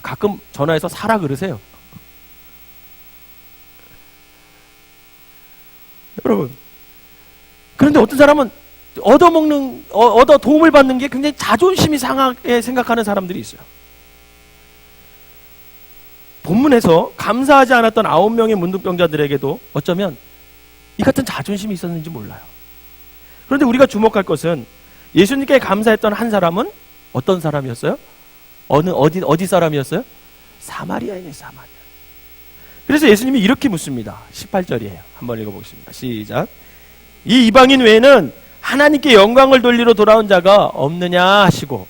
가끔 전화해서 사라 그러세요. 여러분, 그런데 어떤 사람은 얻어 도움을 받는 게 굉장히 자존심이 상하게 생각하는 사람들이 있어요. 본문에서 감사하지 않았던 9명의 문둥병자들에게도 어쩌면 이 같은 자존심이 있었는지 몰라요. 그런데 우리가 주목할 것은 예수님께 감사했던 한 사람은 어떤 사람이었어요? 어디 사람이었어요? 사마리아인이에요. 사마리아. 그래서 예수님이 이렇게 묻습니다. 18절이에요. 한번 읽어보겠습니다. 시작. 이 이방인 외에는 하나님께 영광을 돌리러 돌아온 자가 없느냐 하시고,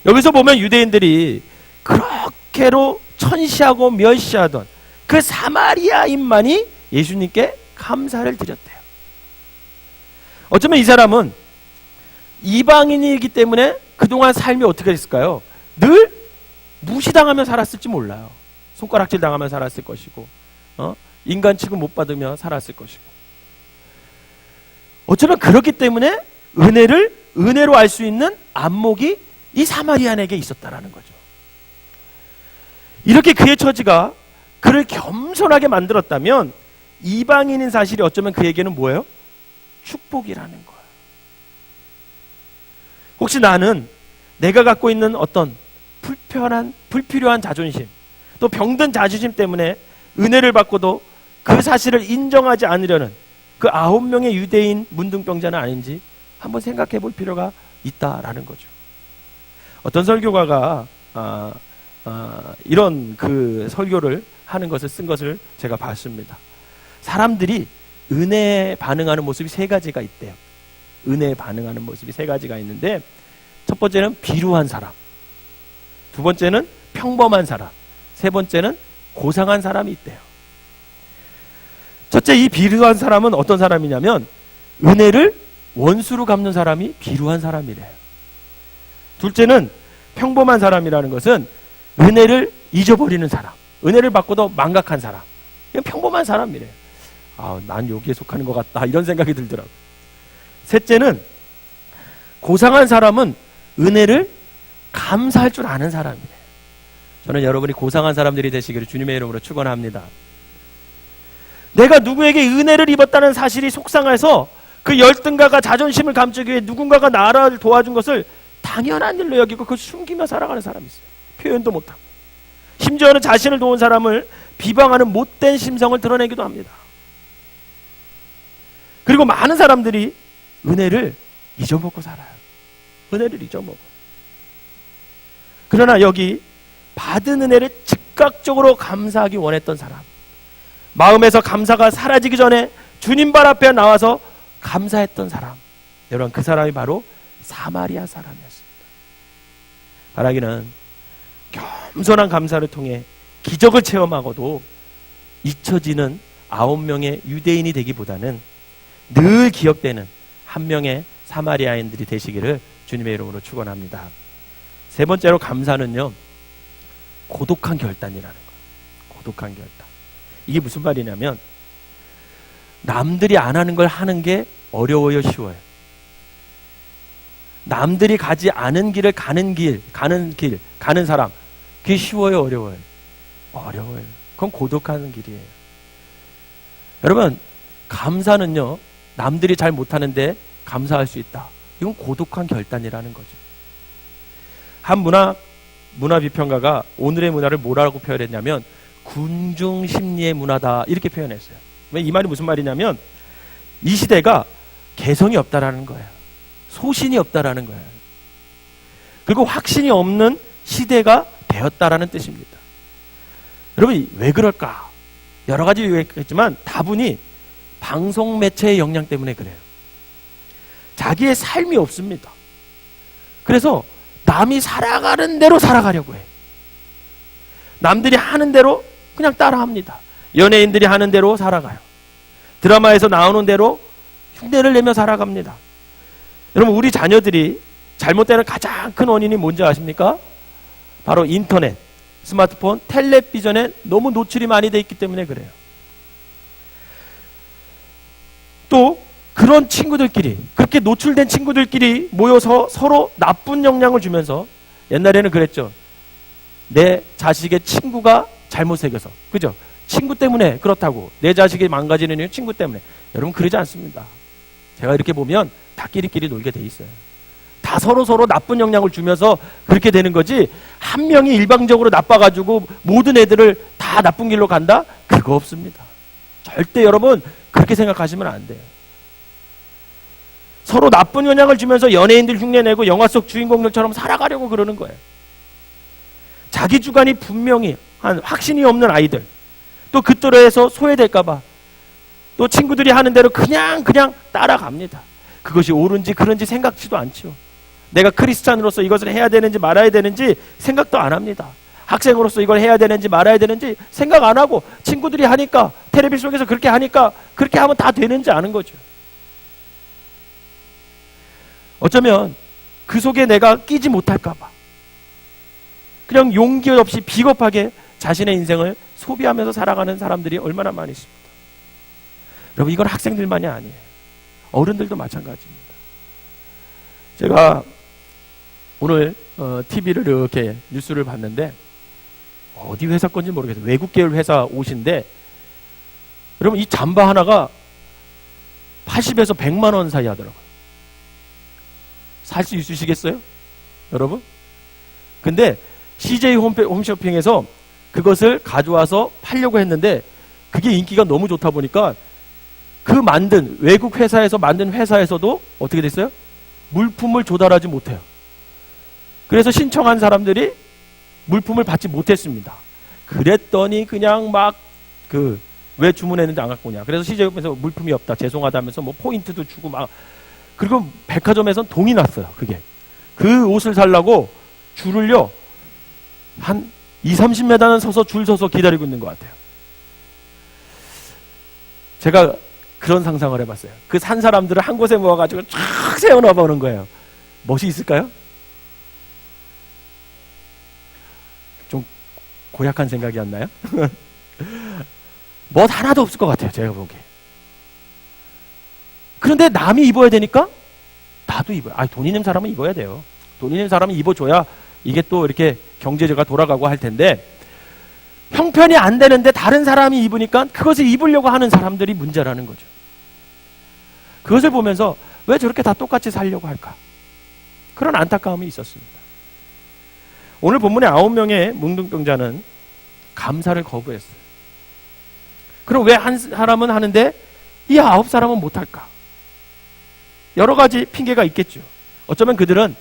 여기서 보면 유대인들이 그렇게로 천시하고 멸시하던 그 사마리아인만이 예수님께 감사를 드렸대요. 어쩌면 이 사람은 이방인이기 때문에 그동안 삶이 어떻게 됐을까요? 늘 무시당하며 살았을지 몰라요. 손가락질 당하며 살았을 것이고, 인간 취급 못 받으며 살았을 것이고, 어쩌면 그렇기 때문에 은혜로 알 수 있는 안목이 이 사마리안에게 있었다라는 거죠. 이렇게 그의 처지가 그를 겸손하게 만들었다면 이방인인 사실이 어쩌면 그에게는 뭐예요? 축복이라는 거예요. 혹시 나는 내가 갖고 있는 어떤 불필요한 자존심, 또 병든 자존심 때문에 은혜를 받고도 그 사실을 인정하지 않으려는 그 9명의 유대인 문둥병자는 아닌지 한번 생각해 볼 필요가 있다라는 거죠. 어떤 설교가가 이런 그 설교를 하는 것을 쓴 것을 제가 봤습니다. 사람들이 은혜에 반응하는 모습이 세 가지가 있대요. 은혜에 반응하는 모습이 세 가지가 있는데, 첫 첫 번째는 비루한 사람, 두 번째는 평범한 사람, 세 번째는 고상한 사람이 있대요. 첫째, 이 비루한 사람은 어떤 사람이냐면 은혜를 원수로 갚는 사람이 비루한 사람이래요. 둘째는 평범한 사람이라는 것은 은혜를 잊어버리는 사람, 은혜를 받고도 망각한 사람, 이건 평범한 사람이래요. 아, 난 여기에 속하는 것 같다, 이런 생각이 들더라고요. 셋째는 고상한 사람은 은혜를 감사할 줄 아는 사람이래요. 저는 여러분이 고상한 사람들이 되시기를 주님의 이름으로 축원합니다. 내가 누구에게 은혜를 입었다는 사실이 속상해서 그 열등감과 자존심을 감추기 위해 누군가가 나를 도와준 것을 당연한 일로 여기고 그걸 숨기며 살아가는 사람이 있어요. 표현도 못하고. 심지어는 자신을 도운 사람을 비방하는 못된 심성을 드러내기도 합니다. 그리고 많은 사람들이 은혜를 잊어먹고 살아요. 은혜를 잊어먹어. 그러나 여기 받은 은혜를 즉각적으로 감사하기 원했던 사람, 마음에서 감사가 사라지기 전에 주님 발 앞에 나와서 감사했던 사람, 여러분, 그 사람이 바로 사마리아 사람이었습니다. 바라기는 겸손한 감사를 통해 기적을 체험하고도 잊혀지는 9명의 유대인이 되기보다는 늘 기억되는 한 명의 사마리아인들이 되시기를 주님의 이름으로 축원합니다. 세 번째로 감사는요, 고독한 결단이라는 거예요. 고독한 결단. 이게 무슨 말이냐면 남들이 안 하는 걸 하는 게 어려워요, 쉬워요? 남들이 가지 않은 길을 가는 사람, 그게 쉬워요, 어려워요? 어려워요. 그건 고독한 길이에요. 여러분, 감사는요, 남들이 잘 못하는데 감사할 수 있다. 이건 고독한 결단이라는 거죠. 한 문화 비평가가 오늘의 문화를 뭐라고 표현했냐면 군중 심리의 문화다, 이렇게 표현했어요. 이 말이 무슨 말이냐면 이 시대가 개성이 없다라는 거예요. 소신이 없다라는 거예요. 그리고 확신이 없는 시대가 되었다라는 뜻입니다. 여러분, 왜 그럴까? 여러 가지 이유가 있겠지만 다분히 방송 매체의 영향 때문에 그래요. 자기의 삶이 없습니다. 그래서 남이 살아가는 대로 살아가려고 해. 남들이 하는 대로 그냥 따라합니다. 연예인들이 하는 대로 살아가요. 드라마에서 나오는 대로 흉내를 내며 살아갑니다. 여러분, 우리 자녀들이 잘못되는 가장 큰 원인이 뭔지 아십니까? 바로 인터넷, 스마트폰, 텔레비전에 너무 노출이 많이 돼 있기 때문에 그래요. 또 그런 친구들끼리, 그렇게 노출된 친구들끼리 모여서 서로 나쁜 영향을 주면서, 옛날에는 그랬죠. 내 자식의 친구가 잘못 새겨서, 그죠? 친구 때문에 그렇다고, 내 자식이 망가지는 이유는 친구 때문에. 여러분, 그러지 않습니다. 제가 이렇게 보면 다 끼리끼리 놀게 돼 있어요. 다 서로 나쁜 영향을 주면서 그렇게 되는 거지, 한 명이 일방적으로 나빠가지고 모든 애들을 다 나쁜 길로 간다? 그거 없습니다. 절대 여러분 그렇게 생각하시면 안 돼요. 서로 나쁜 영향을 주면서 연예인들 흉내내고 영화 속 주인공들처럼 살아가려고 그러는 거예요. 자기 주관이 분명히 한 확신이 없는 아이들, 또 그 또래에서 소외될까봐 또 친구들이 하는 대로 그냥 따라갑니다. 그것이 옳은지 그른지 생각지도 않죠. 내가 크리스찬으로서 이것을 해야 되는지 말아야 되는지 생각도 안 합니다. 학생으로서 이걸 해야 되는지 말아야 되는지 생각 안 하고, 친구들이 하니까, 텔레비 속에서 그렇게 하니까 그렇게 하면 다 되는지 아는 거죠. 어쩌면 그 속에 내가 끼지 못할까봐 그냥 용기 없이 비겁하게 자신의 인생을 소비하면서 살아가는 사람들이 얼마나 많이 있습니다. 여러분, 이건 학생들만이 아니에요. 어른들도 마찬가지입니다. 제가 오늘 TV를 이렇게 뉴스를 봤는데, 어디 회사 건지 모르겠어요. 외국 계열 회사 옷인데, 여러분, 이 잠바 하나가 80에서 100만 원 사이 하더라고요. 살 수 있으시겠어요? 여러분? 근데 CJ 홈쇼핑에서 그것을 가져와서 팔려고 했는데, 그게 인기가 너무 좋다 보니까 그 만든 외국 회사에서 만든 회사에서도 어떻게 됐어요? 물품을 조달하지 못해요. 그래서 신청한 사람들이 물품을 받지 못했습니다. 그랬더니 그냥 막 왜 주문했는데 안 갖고 오냐. 그래서 CJ에서 물품이 없다, 죄송하다면서 뭐 포인트도 주고 막, 그리고 백화점에선 동이 났어요. 그게 그 옷을 살라고 줄을요 한 20-30m는 서서 줄 서서 기다리고 있는 것 같아요. 제가 그런 상상을 해봤어요. 그 산 사람들을 한 곳에 모아가지고 쫙 세워놔 보는 거예요. 멋이 있을까요? 좀 고약한 생각이 안 나요? 멋 하나도 없을 것 같아요. 제가 보기에. 그런데 남이 입어야 되니까 나도 입어요. 돈 있는 사람은 입어야 돼요. 돈 있는 사람은 입어줘야 이게 또 이렇게 경제가 돌아가고 할 텐데, 형편이 안 되는데 다른 사람이 입으니까 그것을 입으려고 하는 사람들이 문제라는 거죠. 그것을 보면서 왜 저렇게 다 똑같이 살려고 할까? 그런 안타까움이 있었습니다. 오늘 본문의 9명의 문둥병자는 감사를 거부했어요. 그럼 왜 한 사람은 하는데 이 9사람은 못할까? 여러 가지 핑계가 있겠죠. 어쩌면 그들은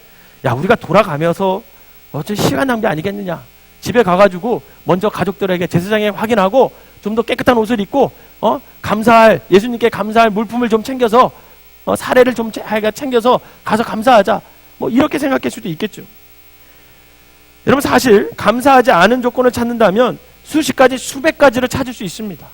우리가 돌아가면서 어째 시간 낭비 아니겠느냐, 집에 가가지고 먼저 가족들에게 제사장에 확인하고 좀 더 깨끗한 옷을 입고 예수님께 감사할 물품을 좀 챙겨서 사례를 좀 챙겨서 가서 감사하자, 뭐 이렇게 생각할 수도 있겠죠. 여러분, 사실 감사하지 않은 조건을 찾는다면 수십 가지 수백 가지를 찾을 수 있습니다.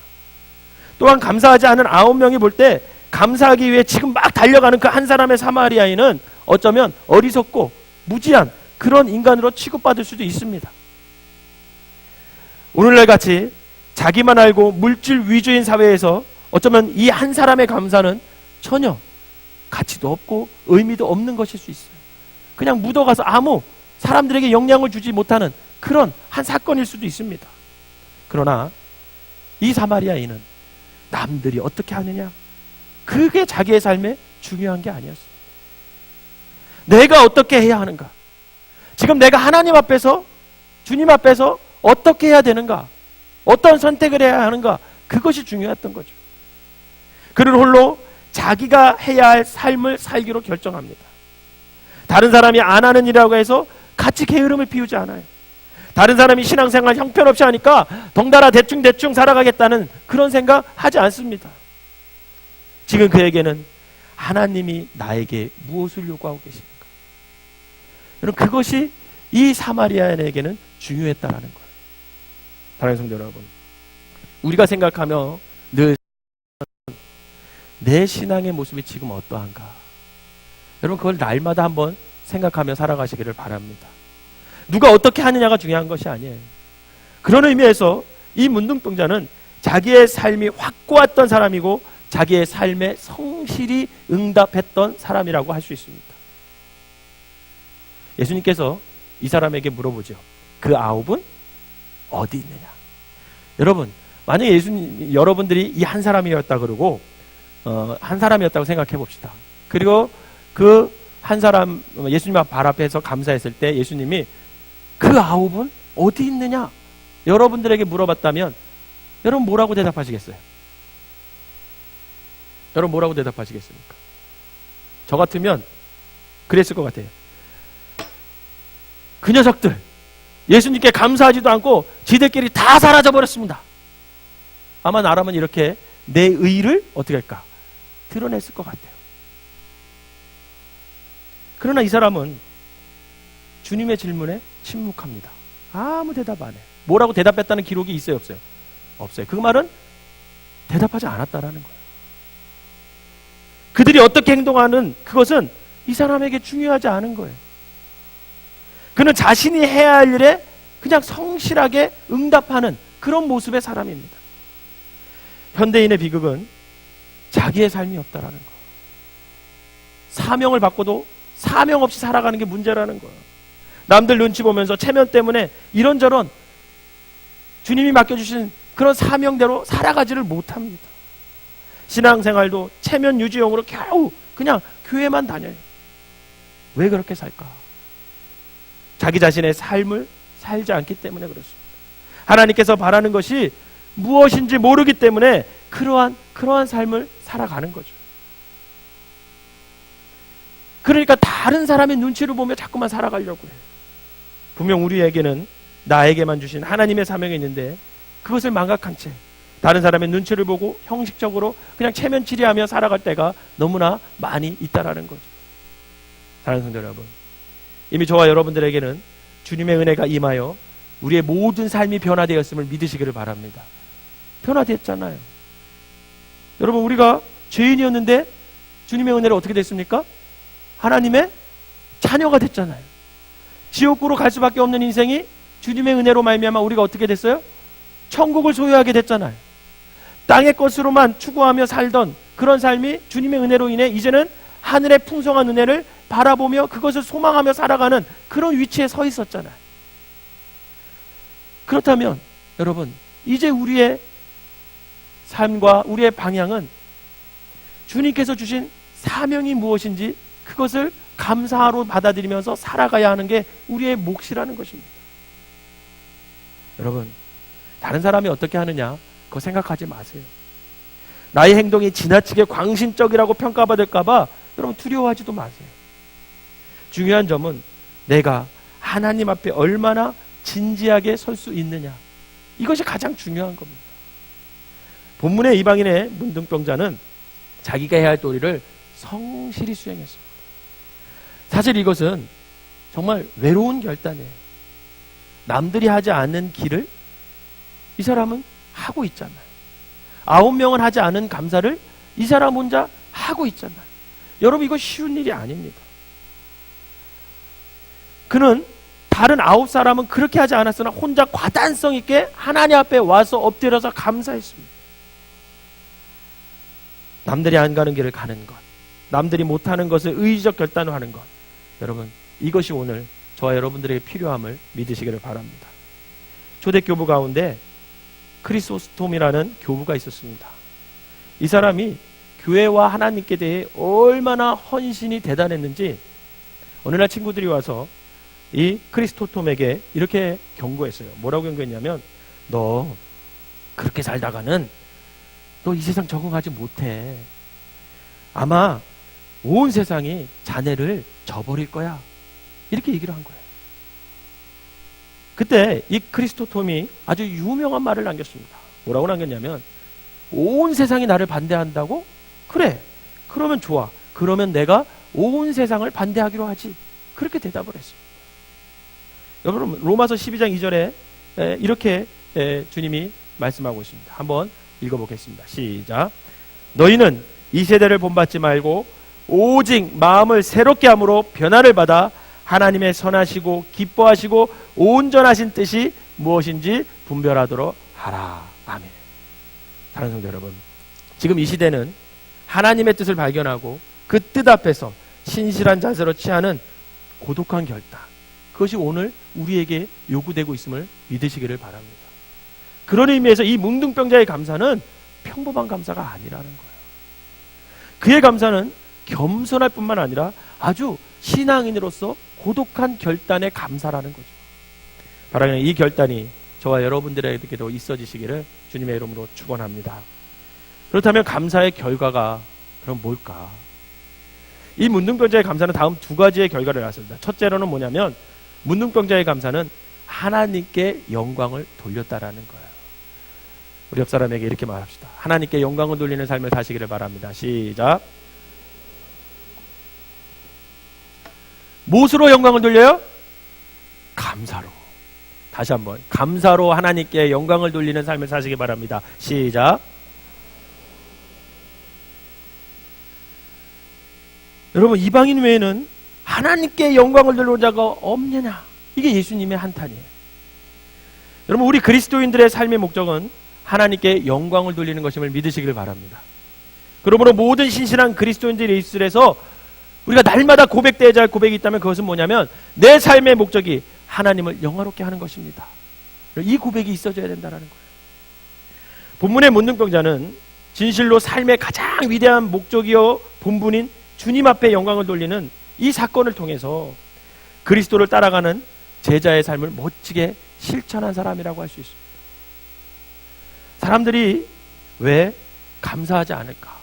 또한 감사하지 않은 9명이 볼 때 감사하기 위해 지금 막 달려가는 그 한 사람의 사마리아인은 어쩌면 어리석고 무지한 그런 인간으로 취급받을 수도 있습니다. 오늘날 같이 자기만 알고 물질 위주인 사회에서 어쩌면 이 한 사람의 감사는 전혀 가치도 없고 의미도 없는 것일 수 있어요. 그냥 묻어가서 아무 사람들에게 영향을 주지 못하는 그런 한 사건일 수도 있습니다. 그러나 이 사마리아인은 남들이 어떻게 하느냐, 그게 자기의 삶에 중요한 게 아니었습니다. 내가 어떻게 해야 하는가, 지금 내가 하나님 앞에서, 주님 앞에서 어떻게 해야 되는가, 어떤 선택을 해야 하는가, 그것이 중요했던 거죠. 그를 홀로 자기가 해야 할 삶을 살기로 결정합니다. 다른 사람이 안 하는 일이라고 해서 같이 게으름을 피우지 않아요. 다른 사람이 신앙생활 형편없이 하니까 덩달아 대충 살아가겠다는 그런 생각 하지 않습니다. 지금 그에게는 하나님이 나에게 무엇을 요구하고 계십니까? 여러분, 그것이 이 사마리아인에게는 중요했다라는 거예요. 사랑하는 성도 여러분, 우리가 생각하며 늘 내 신앙의 모습이 지금 어떠한가, 여러분 그걸 날마다 한번 생각하며 살아가시기를 바랍니다. 누가 어떻게 하느냐가 중요한 것이 아니에요. 그런 의미에서 이 문둥병자는 자기의 삶이 확고했던 사람이고 자기의 삶에 성실히 응답했던 사람이라고 할 수 있습니다. 예수님께서 이 사람에게 물어보죠. 그 9은 어디 있느냐? 여러분, 만약에 여러분들이 이 한 사람이었다 그러고 한 사람이었다고 생각해 봅시다. 그리고 그 한 사람 예수님 발 앞에서 감사했을 때 예수님이 그 9은 어디 있느냐 여러분들에게 물어봤다면 여러분 뭐라고 대답하시겠어요? 여러분 뭐라고 대답하시겠습니까? 저 같으면 그랬을 것 같아요. 그 녀석들 예수님께 감사하지도 않고 지들끼리 다 사라져버렸습니다. 아마 나라면 이렇게 내 의의를 어떻게 할까? 드러냈을 것 같아요. 그러나 이 사람은 주님의 질문에 침묵합니다. 아무 대답 안 해요. 뭐라고 대답했다는 기록이 있어요, 없어요? 없어요. 그 말은 대답하지 않았다라는 거예요. 그들이 어떻게 행동하는 그것은 이 사람에게 중요하지 않은 거예요. 그는 자신이 해야 할 일에 그냥 성실하게 응답하는 그런 모습의 사람입니다. 현대인의 비극은 자기의 삶이 없다라는 거예요. 사명을 받고도 사명 없이 살아가는 게 문제라는 거예요. 남들 눈치 보면서 체면 때문에 이런저런 주님이 맡겨주신 그런 사명대로 살아가지를 못합니다. 신앙생활도 체면 유지용으로 겨우 그냥 교회만 다녀요. 왜 그렇게 살까? 자기 자신의 삶을 살지 않기 때문에 그렇습니다. 하나님께서 바라는 것이 무엇인지 모르기 때문에 그러한 삶을 살아가는 거죠. 그러니까 다른 사람의 눈치를 보며 자꾸만 살아가려고 해요. 분명 우리에게는 나에게만 주신 하나님의 사명이 있는데 그것을 망각한 채 다른 사람의 눈치를 보고 형식적으로 그냥 체면치레하며 살아갈 때가 너무나 많이 있다라는 거죠. 사랑하는 성도 여러분, 이미 저와 여러분들에게는 주님의 은혜가 임하여 우리의 모든 삶이 변화되었음을 믿으시기를 바랍니다. 변화됐잖아요. 여러분, 우리가 죄인이었는데 주님의 은혜로 어떻게 됐습니까? 하나님의 자녀가 됐잖아요. 지옥으로 갈 수밖에 없는 인생이 주님의 은혜로 말미암아 우리가 어떻게 됐어요? 천국을 소유하게 됐잖아요. 땅의 것으로만 추구하며 살던 그런 삶이 주님의 은혜로 인해 이제는 하늘의 풍성한 은혜를 바라보며 그것을 소망하며 살아가는 그런 위치에 서 있었잖아요. 그렇다면 여러분, 이제 우리의 삶과 우리의 방향은 주님께서 주신 사명이 무엇인지 그것을 감사로 받아들이면서 살아가야 하는 게 우리의 몫이라는 것입니다. 여러분, 다른 사람이 어떻게 하느냐 그거 생각하지 마세요. 나의 행동이 지나치게 광신적이라고 평가받을까봐 여러분 두려워하지도 마세요. 중요한 점은 내가 하나님 앞에 얼마나 진지하게 설 수 있느냐, 이것이 가장 중요한 겁니다. 본문의 이방인의 문둥병자는 자기가 해야 할 도리를 성실히 수행했습니다. 사실 이것은 정말 외로운 결단이에요. 남들이 하지 않는 길을 이 사람은 하고 있잖아요. 9명은 하지 않은 감사를 이 사람 혼자 하고 있잖아요. 여러분, 이거 쉬운 일이 아닙니다. 그는 다른 9사람은 그렇게 하지 않았으나 혼자 과단성 있게 하나님 앞에 와서 엎드려서 감사했습니다. 남들이 안 가는 길을 가는 것, 남들이 못하는 것을 의지적 결단을 하는 것, 여러분, 이것이 오늘 저와 여러분들에게 필요함을 믿으시기를 바랍니다. 초대교부 가운데 크리소스톰이라는 교부가 있었습니다. 이 사람이 교회와 하나님께 대해 얼마나 헌신이 대단했는지 어느 날 친구들이 와서 이 크리스토톰에게 이렇게 경고했어요. 뭐라고 경고했냐면, 너 그렇게 살다가는 너 이 세상 적응하지 못해. 아마 온 세상이 자네를 저버릴 거야. 이렇게 얘기를 한 거예요. 그때 이 크리스토톰이 아주 유명한 말을 남겼습니다. 뭐라고 남겼냐면, 온 세상이 나를 반대한다고? 그래, 그러면 좋아. 그러면 내가 온 세상을 반대하기로 하지. 그렇게 대답을 했습니다. 여러분, 로마서 12장 2절에 이렇게 주님이 말씀하고 있습니다. 한번 읽어보겠습니다. 시작. 너희는 이 세대를 본받지 말고 오직 마음을 새롭게 함으로 변화를 받아 하나님의 선하시고 기뻐하시고 온전하신 뜻이 무엇인지 분별하도록 하라. 아멘. 사랑하는 성도 여러분, 지금 이 시대는 하나님의 뜻을 발견하고 그 뜻 앞에서 신실한 자세로 취하는 고독한 결단, 그것이 오늘 우리에게 요구되고 있음을 믿으시기를 바랍니다. 그런 의미에서 이 뭉둥병자의 감사는 평범한 감사가 아니라는 거예요. 그의 감사는 겸손할 뿐만 아니라 아주 신앙인으로서 고독한 결단의 감사라는 거죠. 바라는 이 결단이 저와 여러분들에게도 있어지시기를 주님의 이름으로 축원합니다. 그렇다면 감사의 결과가 그럼 뭘까? 이 문둥병자의 감사는 다음 두 가지의 결과를 낳았습니다. 첫째로는 뭐냐면, 문둥병자의 감사는 하나님께 영광을 돌렸다라는 거예요. 우리 옆 사람에게 이렇게 말합시다. 하나님께 영광을 돌리는 삶을 사시기를 바랍니다. 시작. 무엇으로 영광을 돌려요? 감사로. 다시 한번, 감사로 하나님께 영광을 돌리는 삶을 사시기 바랍니다. 시작. 여러분, 이방인 외에는 하나님께 영광을 돌리는 자가 없느냐? 이게 예수님의 한탄이에요. 여러분, 우리 그리스도인들의 삶의 목적은 하나님께 영광을 돌리는 것임을 믿으시기를 바랍니다. 그러므로 모든 신실한 그리스도인들의 입술에서 우리가 날마다 고백되어야 할 고백이 있다면 그것은 뭐냐면, 내 삶의 목적이 하나님을 영화롭게 하는 것입니다. 이 고백이 있어져야 된다는 거예요. 본문의 문둥병자는 진실로 삶의 가장 위대한 목적이요 본분인 주님 앞에 영광을 돌리는 이 사건을 통해서 그리스도를 따라가는 제자의 삶을 멋지게 실천한 사람이라고 할 수 있습니다. 사람들이 왜 감사하지 않을까?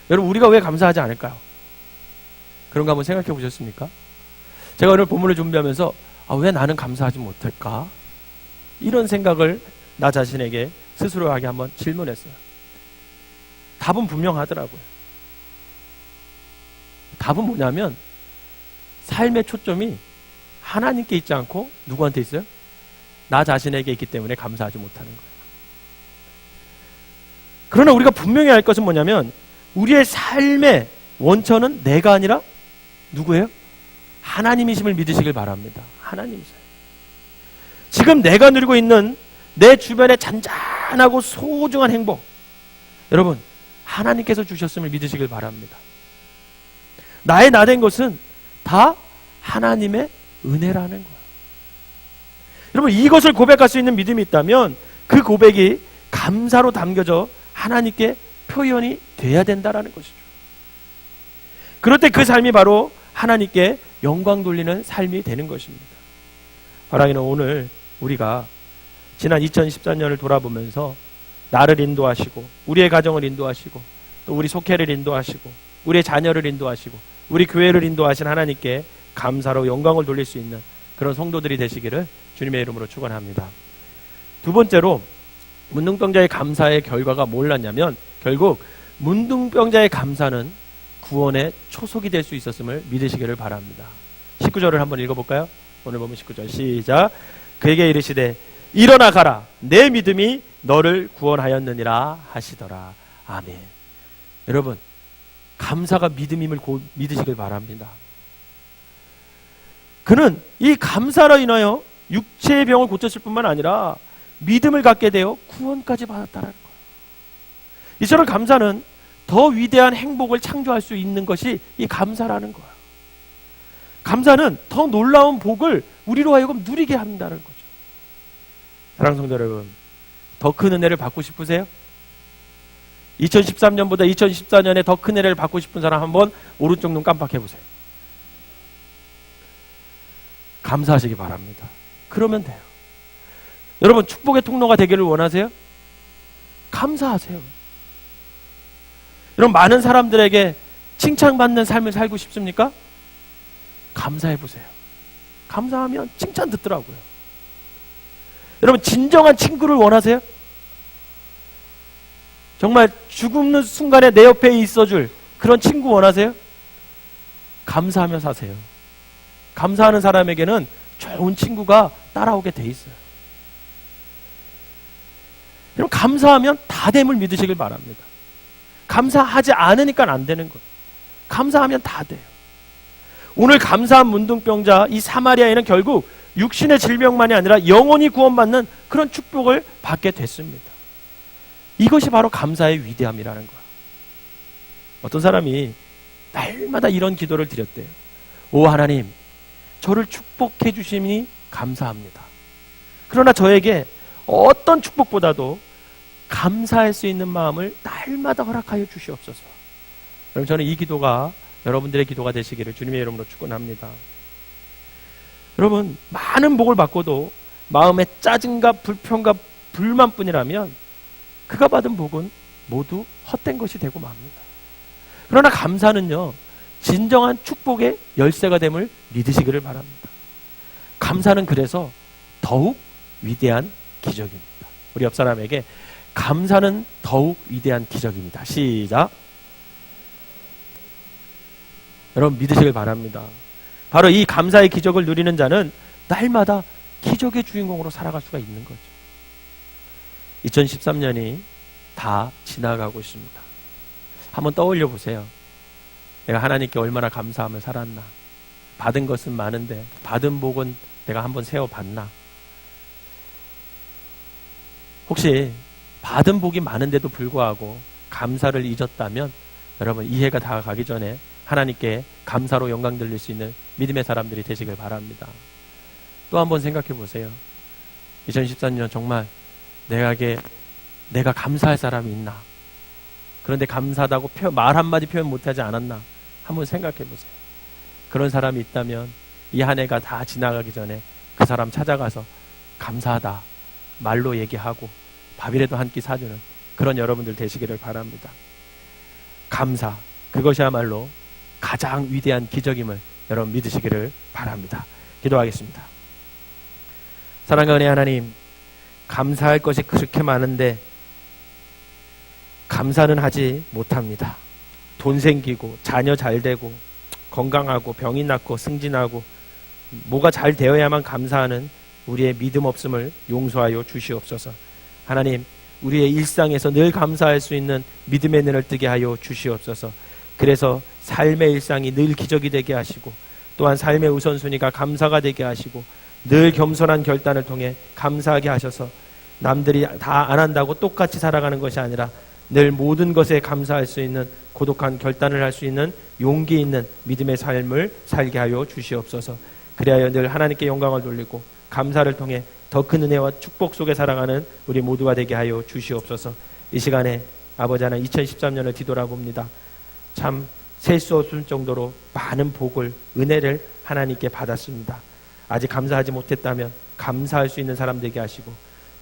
여러분, 우리가 왜 감사하지 않을까요? 그런 거 한번 생각해 보셨습니까? 제가 오늘 본문을 준비하면서 왜 나는 감사하지 못할까? 이런 생각을 나 자신에게 스스로에게 한번 질문했어요. 답은 분명하더라고요. 답은 뭐냐면, 삶의 초점이 하나님께 있지 않고 누구한테 있어요? 나 자신에게 있기 때문에 감사하지 못하는 거예요. 그러나 우리가 분명히 알 것은 뭐냐면 우리의 삶의 원천은 내가 아니라 누구예요? 하나님이심을 믿으시길 바랍니다. 하나님이세요. 지금 내가 누리고 있는 내 주변의 잔잔하고 소중한 행복, 여러분 하나님께서 주셨음을 믿으시길 바랍니다. 나의 나된 것은 다 하나님의 은혜라는 거예요. 여러분 이것을 고백할 수 있는 믿음이 있다면 그 고백이 감사로 담겨져 하나님께 표현이 돼야 된다라는 것이죠. 그럴 때 그 삶이 바로 하나님께 영광 돌리는 삶이 되는 것입니다. 사랑하는 오늘 우리가 지난 2014년을 돌아보면서 나를 인도하시고 우리의 가정을 인도하시고 또 우리 속회를 인도하시고 우리의 자녀를 인도하시고 우리 교회를 인도하신 하나님께 감사로 영광을 돌릴 수 있는 그런 성도들이 되시기를 주님의 이름으로 축원합니다. 두 번째로 문둥병자의 감사의 결과가 뭘였냐면 결국 문둥병자의 감사는 구원의 초석이 될 수 있었음을 믿으시기를 바랍니다. 19절을 한번 읽어볼까요? 오늘 보면 19절 시작. 그에게 이르시되 일어나 가라 내 믿음이 너를 구원하였느니라 하시더라. 아멘. 여러분 감사가 믿음임을 믿으시길 바랍니다. 그는 이 감사로 인하여 육체의 병을 고쳤을 뿐만 아니라 믿음을 갖게 되어 구원까지 받았다는 거예요. 이처럼 감사는 더 위대한 행복을 창조할 수 있는 것이 이 감사라는 거예요. 감사는 더 놀라운 복을 우리로 하여금 누리게 한다는 거죠. 사랑하는 성도 여러분, 더 큰 은혜를 받고 싶으세요? 2013년보다 2014년에 더 큰 은혜를 받고 싶은 사람 한번 오른쪽 눈 깜빡해보세요. 감사하시기 바랍니다. 그러면 돼요. 여러분 축복의 통로가 되기를 원하세요? 감사하세요. 여러분 많은 사람들에게 칭찬받는 삶을 살고 싶습니까? 감사해보세요. 감사하면 칭찬 듣더라고요. 여러분 진정한 친구를 원하세요? 정말 죽는 순간에 내 옆에 있어줄 그런 친구 원하세요? 감사하며 사세요. 감사하는 사람에게는 좋은 친구가 따라오게 돼 있어요. 여러분 감사하면 다 됨을 믿으시길 바랍니다. 감사하지 않으니까 안 되는 거예요. 감사하면 다 돼요. 오늘 감사한 문둥병자 이 사마리아인은 결국 육신의 질병만이 아니라 영원히 구원받는 그런 축복을 받게 됐습니다. 이것이 바로 감사의 위대함이라는 거예요. 어떤 사람이 날마다 이런 기도를 드렸대요. 오 하나님, 저를 축복해 주시니 감사합니다. 그러나 저에게 어떤 축복보다도 감사할 수 있는 마음을 날마다 허락하여 주시옵소서. 그럼 저는 이 기도가 여러분들의 기도가 되시기를 주님의 이름으로 축원합니다. 여러분 많은 복을 받고도 마음에 짜증과 불평과 불만뿐이라면 그가 받은 복은 모두 헛된 것이 되고 맙니다. 그러나 감사는요 진정한 축복의 열쇠가 됨을 믿으시기를 바랍니다. 감사는 그래서 더욱 위대한 기적입니다. 우리 옆 사람에게 감사는 더욱 위대한 기적입니다. 시작. 여러분 믿으시길 바랍니다. 바로 이 감사의 기적을 누리는 자는 날마다 기적의 주인공으로 살아갈 수가 있는 거죠. 2013년이 다 지나가고 있습니다. 한번 떠올려 보세요. 내가 하나님께 얼마나 감사하며 살았나. 받은 것은 많은데 받은 복은 내가 한번 세어봤나. 혹시 받은 복이 많은데도 불구하고 감사를 잊었다면 여러분 이 해가 다 가기 전에 하나님께 감사로 영광 돌릴 수 있는 믿음의 사람들이 되시길 바랍니다. 또 한번 생각해 보세요. 2014년 정말 내가 감사할 사람이 있나? 그런데 감사하다고 말 한마디 표현 못하지 않았나? 한번 생각해 보세요. 그런 사람이 있다면 이 한 해가 다 지나가기 전에 그 사람 찾아가서 감사하다 말로 얘기하고 밥이라도 한 끼 사주는 그런 여러분들 되시기를 바랍니다. 감사, 그것이야말로 가장 위대한 기적임을 여러분 믿으시기를 바랍니다. 기도하겠습니다. 사랑과 은혜 하나님, 감사할 것이 그렇게 많은데 감사는 하지 못합니다. 돈 생기고 자녀 잘 되고 건강하고 병이 낫고 승진하고 뭐가 잘 되어야만 감사하는 우리의 믿음 없음을 용서하여 주시옵소서. 하나님, 우리의 일상에서 늘 감사할 수 있는 믿음의 눈을 뜨게 하여 주시옵소서. 그래서 삶의 일상이 늘 기적이 되게 하시고, 또한 삶의 우선순위가 감사가 되게 하시고, 늘 겸손한 결단을 통해 감사하게 하셔서 남들이 다 안 한다고 똑같이 살아가는 것이 아니라 늘 모든 것에 감사할 수 있는 고독한 결단을 할 수 있는 용기 있는 믿음의 삶을 살게 하여 주시옵소서. 그리하여 늘 하나님께 영광을 돌리고 감사를 통해 더 큰 은혜와 축복 속에 살아가는 우리 모두가 되게 하여 주시옵소서. 이 시간에 아버지 하나님, 2013년을 뒤돌아봅니다. 참 셀 수 없을 정도로 많은 복을, 은혜를 하나님께 받았습니다. 아직 감사하지 못했다면 감사할 수 있는 사람 되게 하시고,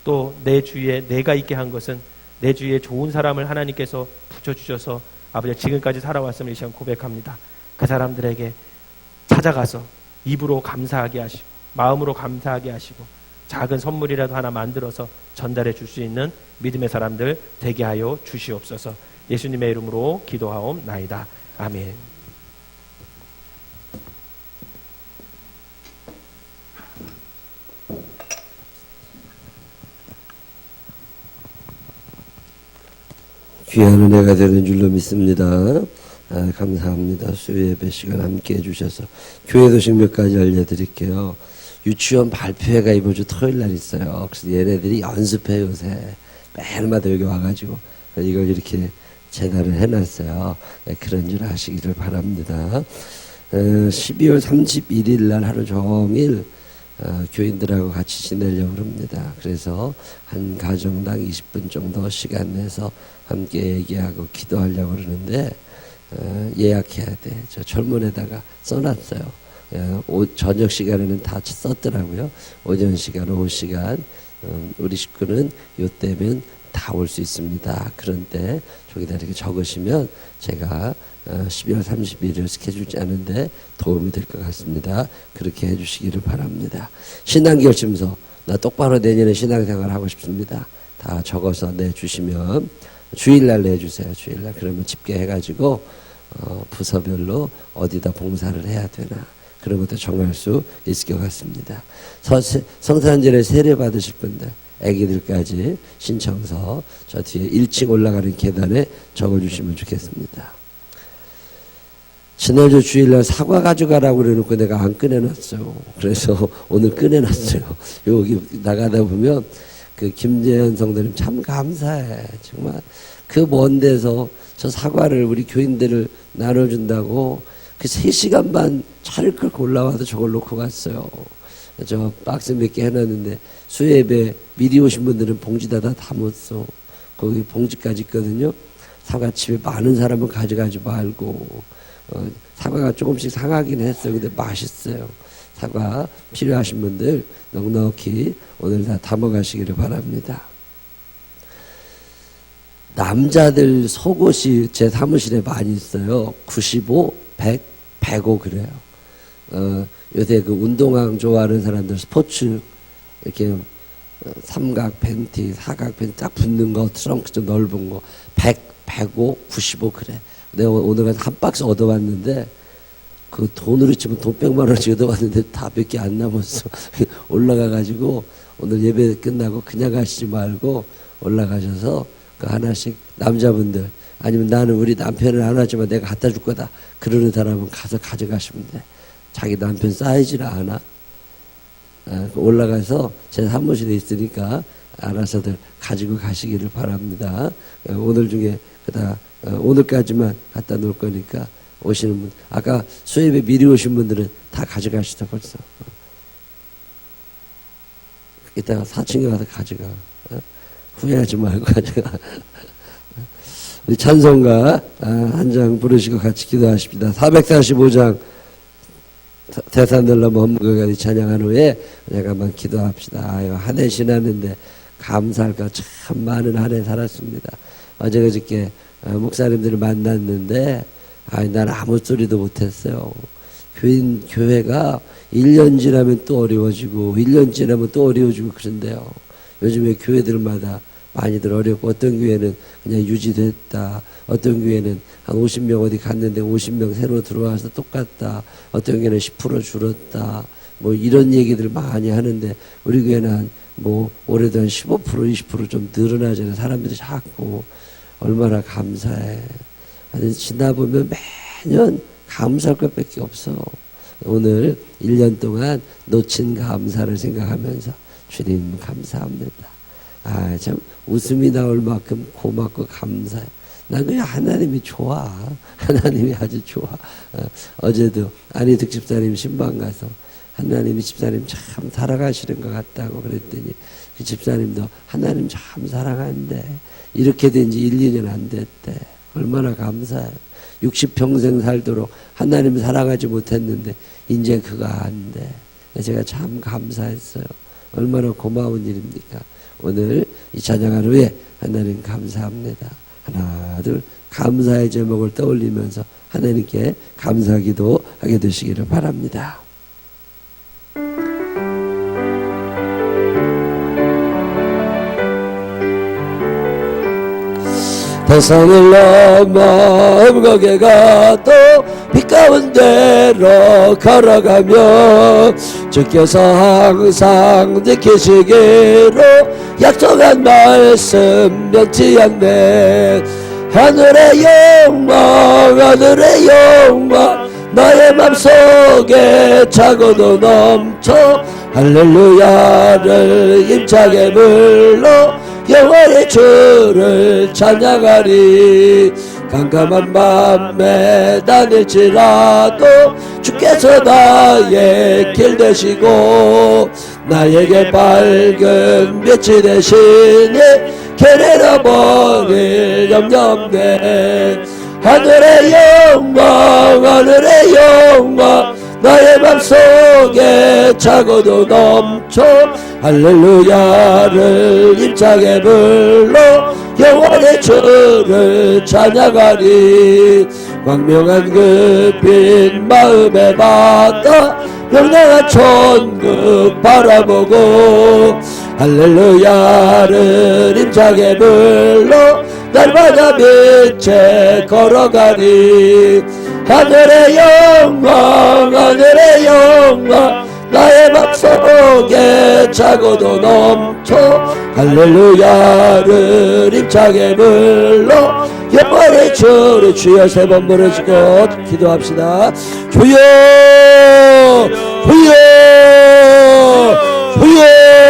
또 내 주위에 내가 있게 한 것은 내 주위에 좋은 사람을 하나님께서 붙여주셔서 아버지 지금까지 살아왔음을 이 시간 고백합니다. 그 사람들에게 찾아가서 입으로 감사하게 하시고 마음으로 감사하게 하시고 작은 선물이라도 하나 만들어서 전달해 줄 수 있는 믿음의 사람들 되게 하여 주시옵소서. 예수님의 이름으로 기도하옵나이다. 아멘. 귀한 은혜가 되는 줄로 믿습니다. 감사합니다. 수요예배 시간 함께 해주셔서. 교회 소식 몇 가지 알려드릴게요. 유치원 발표회가 이번 주 토요일 날 있어요. 그래서 얘네들이 연습해 요새. 매일마다 여기 와가지고 이걸 이렇게 재단을 해놨어요. 그런 줄 아시기를 바랍니다. 12월 31일 날 하루 종일 교인들하고 같이 지내려고 합니다. 그래서 한 가정당 20분 정도 시간 내서 함께 얘기하고 기도하려고 그러는데 예약해야 돼. 저 철문에다가 써놨어요. 저녁 시간에는 다 썼더라고요. 오전 시간, 오후 시간 우리 식구는 요때면 다 올 수 있습니다. 그런 때 저기다 이렇게 적으시면 제가 12월 31일 스케줄 짜는데 도움이 될 것 같습니다. 그렇게 해주시기를 바랍니다. 신앙결심서, 나 똑바로 내년에 신앙생활 하고 싶습니다. 다 적어서 내주시면 주일날 내주세요. 주일날. 그러면 집계해가지고 부서별로 어디다 봉사를 해야 되나 그런 것도 정할 수 있을 것 같습니다. 성탄절에 세례 받으실 분들, 애기들까지 신청서 저 뒤에 1층 올라가는 계단에 적어주시면 좋겠습니다. 지난주 주일날 사과 가져가라고 그래놓고 내가 안 꺼내놨어요. 그래서 오늘 꺼내놨어요. 여기 나가다 보면 그 김재현 성도님 참 감사해. 정말 그 먼 데서 저 사과를 우리 교인들을 나눠준다고 그 3시간 반 차를 끌고 올라와서 저걸 놓고 갔어요. 저 박스 몇 개 해놨는데 수예배 미리 오신 분들은 봉지다 다 담았어. 거기 봉지까지 있거든요. 사과집에 많은 사람은 가져가지 말고 사과가 조금씩 상하긴 했어요. 근데 맛있어요. 사과 필요하신 분들 넉넉히 오늘 다 담아가시기를 바랍니다. 남자들 속옷이 제 사무실에 많이 있어요. 95, 100, 105 그래요. 요새 그 운동화 좋아하는 사람들 스포츠 이렇게 삼각 팬티, 사각 팬티 딱 붙는 거, 트렁크 좀 넓은 거 100, 105, 95 그래. 내가 오늘 가서 한 박스 얻어왔는데 그 돈으로 치면 돈 100만 원씩 얻어왔는데 다 몇 개 안 남았어. 올라가가지고 오늘 예배 끝나고 그냥 가시지 말고 올라가셔서 그 하나씩 남자분들 아니면 나는 우리 남편은 안 하지만 내가 갖다 줄 거다 그러는 사람은 가서 가져가시면 돼. 자기 남편 사이즈를 아나? 올라가서 제 사무실에 있으니까 알아서들 가지고 가시기를 바랍니다. 오늘 중에 오늘까지만 갖다 놓을 거니까 오시는 분, 아까 수협에 미리 오신 분들은 다 가져가시다 벌써. 이따가 4층에 가서 가져가. 후회하지 말고 가져가. 우리 찬송가 한 장 부르시고 같이 기도하십니다. 445장 대산들로 머무르고 찬양한 후에 잠깐만 기도합시다. 아유, 한 해 지났는데 감사할 것 참 많은 한 해 살았습니다. 어제 그저께 목사님들을 만났는데 난 아무 소리도 못했어요. 교회가 1년 지나면 또 어려워지고 1년 지나면 또 어려워지고 그런데요. 요즘에 교회들마다 많이들 어렵고 어떤 교회는 그냥 유지됐다. 어떤 교회는 한 50명 어디 갔는데 50명 새로 들어와서 똑같다. 어떤 교회는 10% 줄었다. 뭐 이런 얘기들 많이 하는데 우리 교회는 뭐 올해도 한 15% 20% 좀 늘어나잖아요. 사람들이 자꾸 얼마나 감사해. 아니 지나보면 매년 감사할 것밖에 없어. 오늘 1년 동안 놓친 감사를 생각하면서 주님 감사합니다. 아, 참 웃음이 나올 만큼 고맙고 감사해. 난 그냥 하나님이 좋아. 하나님이 아주 좋아. 어제도 안희득 집사님 신방 가서 하나님이 집사님 참 사랑하시는 것 같다고 그랬더니 그 집사님도 하나님 참 사랑하는데 이렇게 된 지 1, 2년 안 됐대. 얼마나 감사해. 60평생 살도록 하나님 사랑하지 못했는데 이제 그거 안 돼. 제가 참 감사했어요. 얼마나 고마운 일입니까? 오늘 이 찬양한 후에 하나님 감사합니다. 하나 둘 감사의 제목을 떠올리면서 하나님께 감사기도 하게 되시기를 바랍니다. 대산을 넘어 험곡에 가도 빛 가운데로 걸어가며 주께서 항상 지키시기로 약속한 말씀 변치 않네. 하늘의 영광 하늘의 영광 나의 맘속에 차고도 넘쳐 할렐루야를 힘차게 불러 영원의 주를 찬양하리. 깜깜한 밤에 다닐지라도 주께서 나의 길 되시고 나에게 밝은 빛이 되시니 게으러 버릴 염려 없네. 하늘의 영광 하늘의 영광 나의 맘속에 차고도 넘쳐 할렐루야를 힘차게 불러 영원의 주를 찬양하리. 광명한 그 빛 마음에 받아 명랑한 천국 바라보고 할렐루야를 힘차게 불러 날마다 빛에 걸어가리. 하늘의 영광 하늘의 영광 나의 맘속에 차고도 넘쳐 할렐루야를 힘차게 불러 영원의 주를 주여 세 번 부르시고 기도합시다. 주여 주여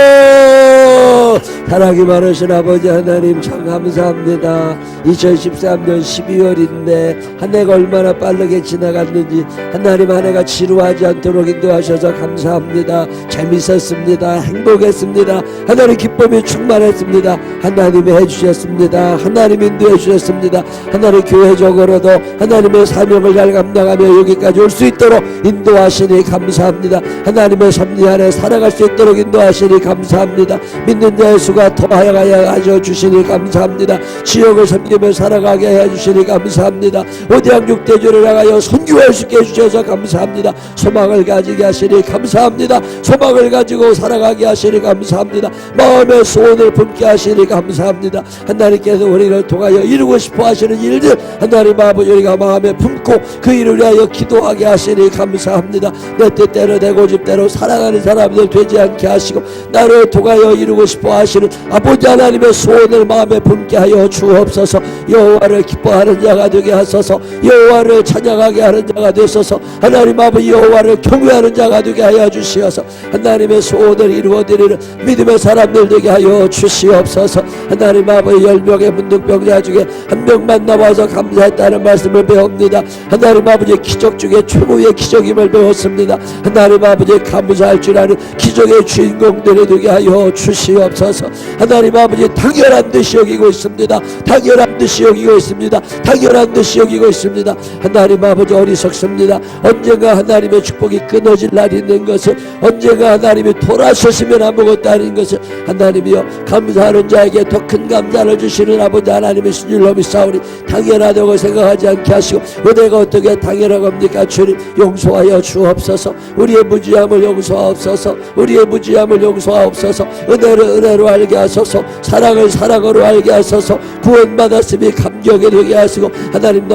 주여. 사랑이 많으신 아버지 하나님 참 감사합니다. 2013년 12월인데 한 해가 얼마나 빠르게 지나갔는지 하나님 한 해가 지루하지 않도록 인도하셔서 감사합니다. 재밌었습니다. 행복했습니다. 하나님 기쁨이 충만했습니다. 하나님이 해주셨습니다. 하나님 인도해 주셨습니다. 하나님 교회적으로도 하나님의 사명을 잘 감당하며 여기까지 올 수 있도록 인도하시니 감사합니다. 하나님의 섭리 안에 살아갈 수 있도록 인도하시니 감사합니다. 믿는 자의 수가 더하여 하여 주시니 감사합니다. 지역을 섬기며 살아가게 해주시니 감사합니다. 오대양 육대주를 향하여 선교할 수 있게 해주셔서 감사합니다. 소망을 가지게 하시니 감사합니다. 소망을 가지고 살아가게 하시니 감사합니다. 마음의 소원을 품게 하시니 감사합니다. 하나님께서 우리를 통하여 이루고 싶어 하시는 일들 하나님 아버지 우리가 마음에 품고 그 일을 위하여 기도하게 하시니 감사합니다. 내 뜻대로 내 고집대로 살아가는 사람들 되지 않게 하시고 나를 통하여 이루고 싶어 하시는 아버지 하나님의 소원을 마음에 품게 하여 주옵소서. 여호와를 기뻐하는 자가 되게 하소서. 여호와를 찬양하게 하는 자가 되소서. 하나님 아버지 여호와를 경외하는 자가 되게 하여 주시어서 하나님의 소원을 이루어드리는 믿음의 사람들 되게 하여 주시옵소서. 하나님 아버지 10명의 문둥병자 중에 한 명만 나와서 감사했다는 말씀을 배웁니다. 하나님 아버지 기적 중에 최고의 기적임을 배웠습니다. 하나님 아버지 감사할 줄 아는 기적의 주인공들이 되게 하여 주시옵소서. 하나님 아버지 당연한 듯이 여기고 있습니다. 당연한 듯이 여기고 있습니다. 당연한 듯이 여기고 있습니다. 하나님 아버지 어리석습니다. 언젠가 하나님의 축복이 끊어질 날이 있는 것을 언젠가 하나님이 돌아서시면 아무것도 아닌 것을 하나님이여 감사하는 자에게 더 큰 감사를 주시는 아버지 하나님의 줄로 믿사오니 당연하다고 생각하지 않게 하시고 은혜가 어떻게 당연한 겁니까? 주님 용서하여 주옵소서. 우리의 무지함을 용서하옵소서. 우리의 무지함을 용서하옵소서. 은혜로 알게 알게 하소서. 사랑을 사랑으로 알게 하소서. 구원받았음이 감격이 되게 하시고 하나님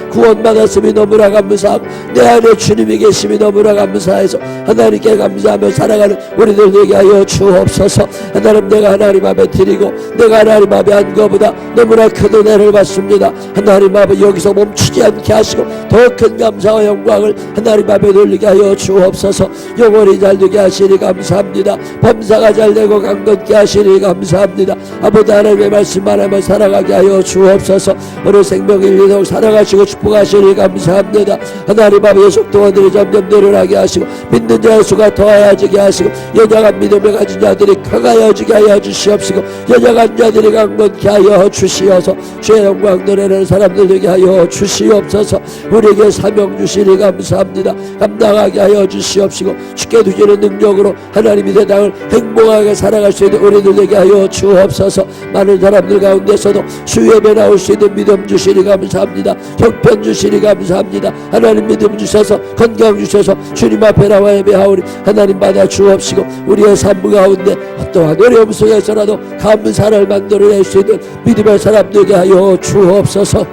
구원받았음이 너무나 감사하고 내 안에 주님이 계심이 너무나 감사해서 하나님께 감사하며 살아가는 우리들 되게 하여 주옵소서. 하나님 내가 하나님 앞에 드리고 내가 하나님 앞에 한 것보다 너무나 큰 은혜를 받습니다. 하나님 앞에 여기서 멈추지 않게 하시고 더 큰 감사와 영광을 하나님 앞에 돌리게 하여 주옵소서. 영혼이 잘되게 하시니 감사합니다. 범사가 잘되고 강건케 하시니 감사합니다. 아버지 하나님의 말씀 하나만 살아가게 하여 주옵소서. 어느 생명이 위로 살아가시고 축복하시니 감사합니다. 하나님 앞에 속도원들이 점점 늘어나게 하시고 믿는 자의 수가 더하여지게 하시고 여자간 믿음을 가진 자들이 커가여지게 하여 주시옵시고 여자간 자들이 강건케 하여 주시어서 주의 영광 노래하는 사람들 되게 하여 주시옵소서. 우리에게 사명 주시니 감사합니다. 감당하게 하여 주시옵시고 주께 두시는 능력으로 하나님이 세상을 행복하게 살아갈 수 있는 우리들 되게 하여 주옵소서. 많은 사람들 가운데서도 수예배 나올 수 있는 믿음 주시니 감사합니다. 형편 주시니 감사합니다. 하나님 믿음 주셔서 건강 주셔서 주님 앞에 나와 예배하오니 하나님 받아 주옵시고 우리의 삶 가운데 어떠한 어려움 속에서라도 감사를 만들어낼 수 있는 믿음의 사람 되게 하여 주옵소서.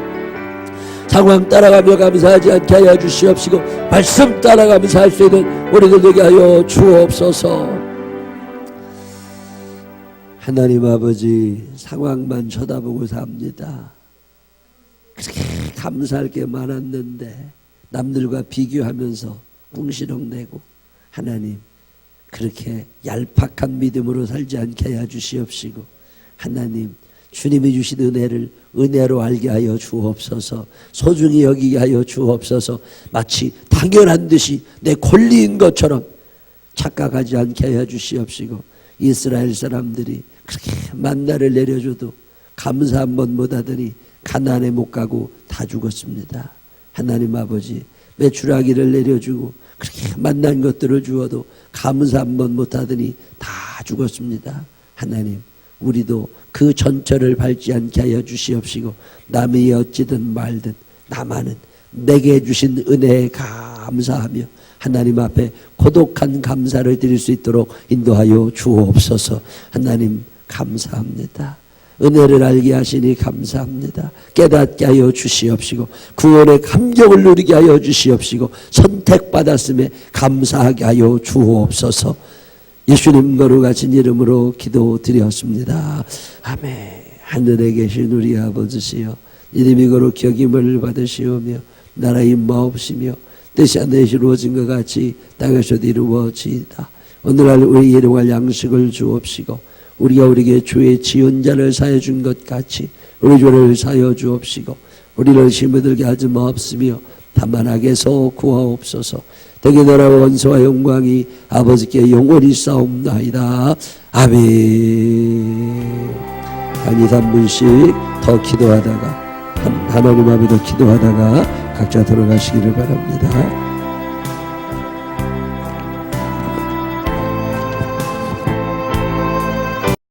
상황 따라가며 감사하지 않게 하여 주시옵시고 말씀 따라가면서 할 수 있는 우리들 되게 하여 주옵소서. 하나님 아버지 상황만 쳐다보고 삽니다. 그렇게 감사할 게 많았는데 남들과 비교하면서 궁시렁대고 하나님 그렇게 얄팍한 믿음으로 살지 않게 하여 주시옵시고 하나님 주님이 주신 은혜를 은혜로 알게 하여 주옵소서. 소중히 여기게 하여 주옵소서. 마치 당연한 듯이 내 권리인 것처럼 착각하지 않게 하여 주시옵시고 이스라엘 사람들이 그렇게 만나를 내려줘도 감사 한 번 못하더니 가나안에 못 가고 다 죽었습니다. 하나님 아버지 메추라기를 내려주고 그렇게 만난 것들을 주어도 감사 한 번 못하더니 다 죽었습니다. 하나님 우리도 그 전철을 밟지 않게 하여 주시옵시고 남이 어찌든 말든 나만은 내게 주신 은혜에 감사하며 하나님 앞에 고독한 감사를 드릴 수 있도록 인도하여 주옵소서. 하나님 감사합니다. 은혜를 알게 하시니 감사합니다. 깨닫게 하여 주시옵시고 구원의 감격을 누리게 하여 주시옵시고 선택받았음에 감사하게 하여 주옵소서. 예수님 거룩하신 이름으로 기도드렸습니다. 아멘. 하늘에 계신 우리 아버지시여 이름이 거룩히 여김을 받으시오며 나라의 임마옵시며 뜻이 하늘에서 이루어진 것 같이 땅에서도 이루어지이다. 오늘날 우리 일용할 양식을 주옵시고 우리가 우리에게 주의 지은 자를 사해 준 것 같이 우리 죄를 사여 주옵시고 우리를 시험에 들게 하지 마옵시며 다만 악에서 구하옵소서. 대개 나라와 원수와 영광이 아버지께 영원히 싸움나이다. 아멘. 한 2, 3분씩 더 기도하다가 하나님 앞에 더 기도하다가 각자 돌아가시기를 바랍니다.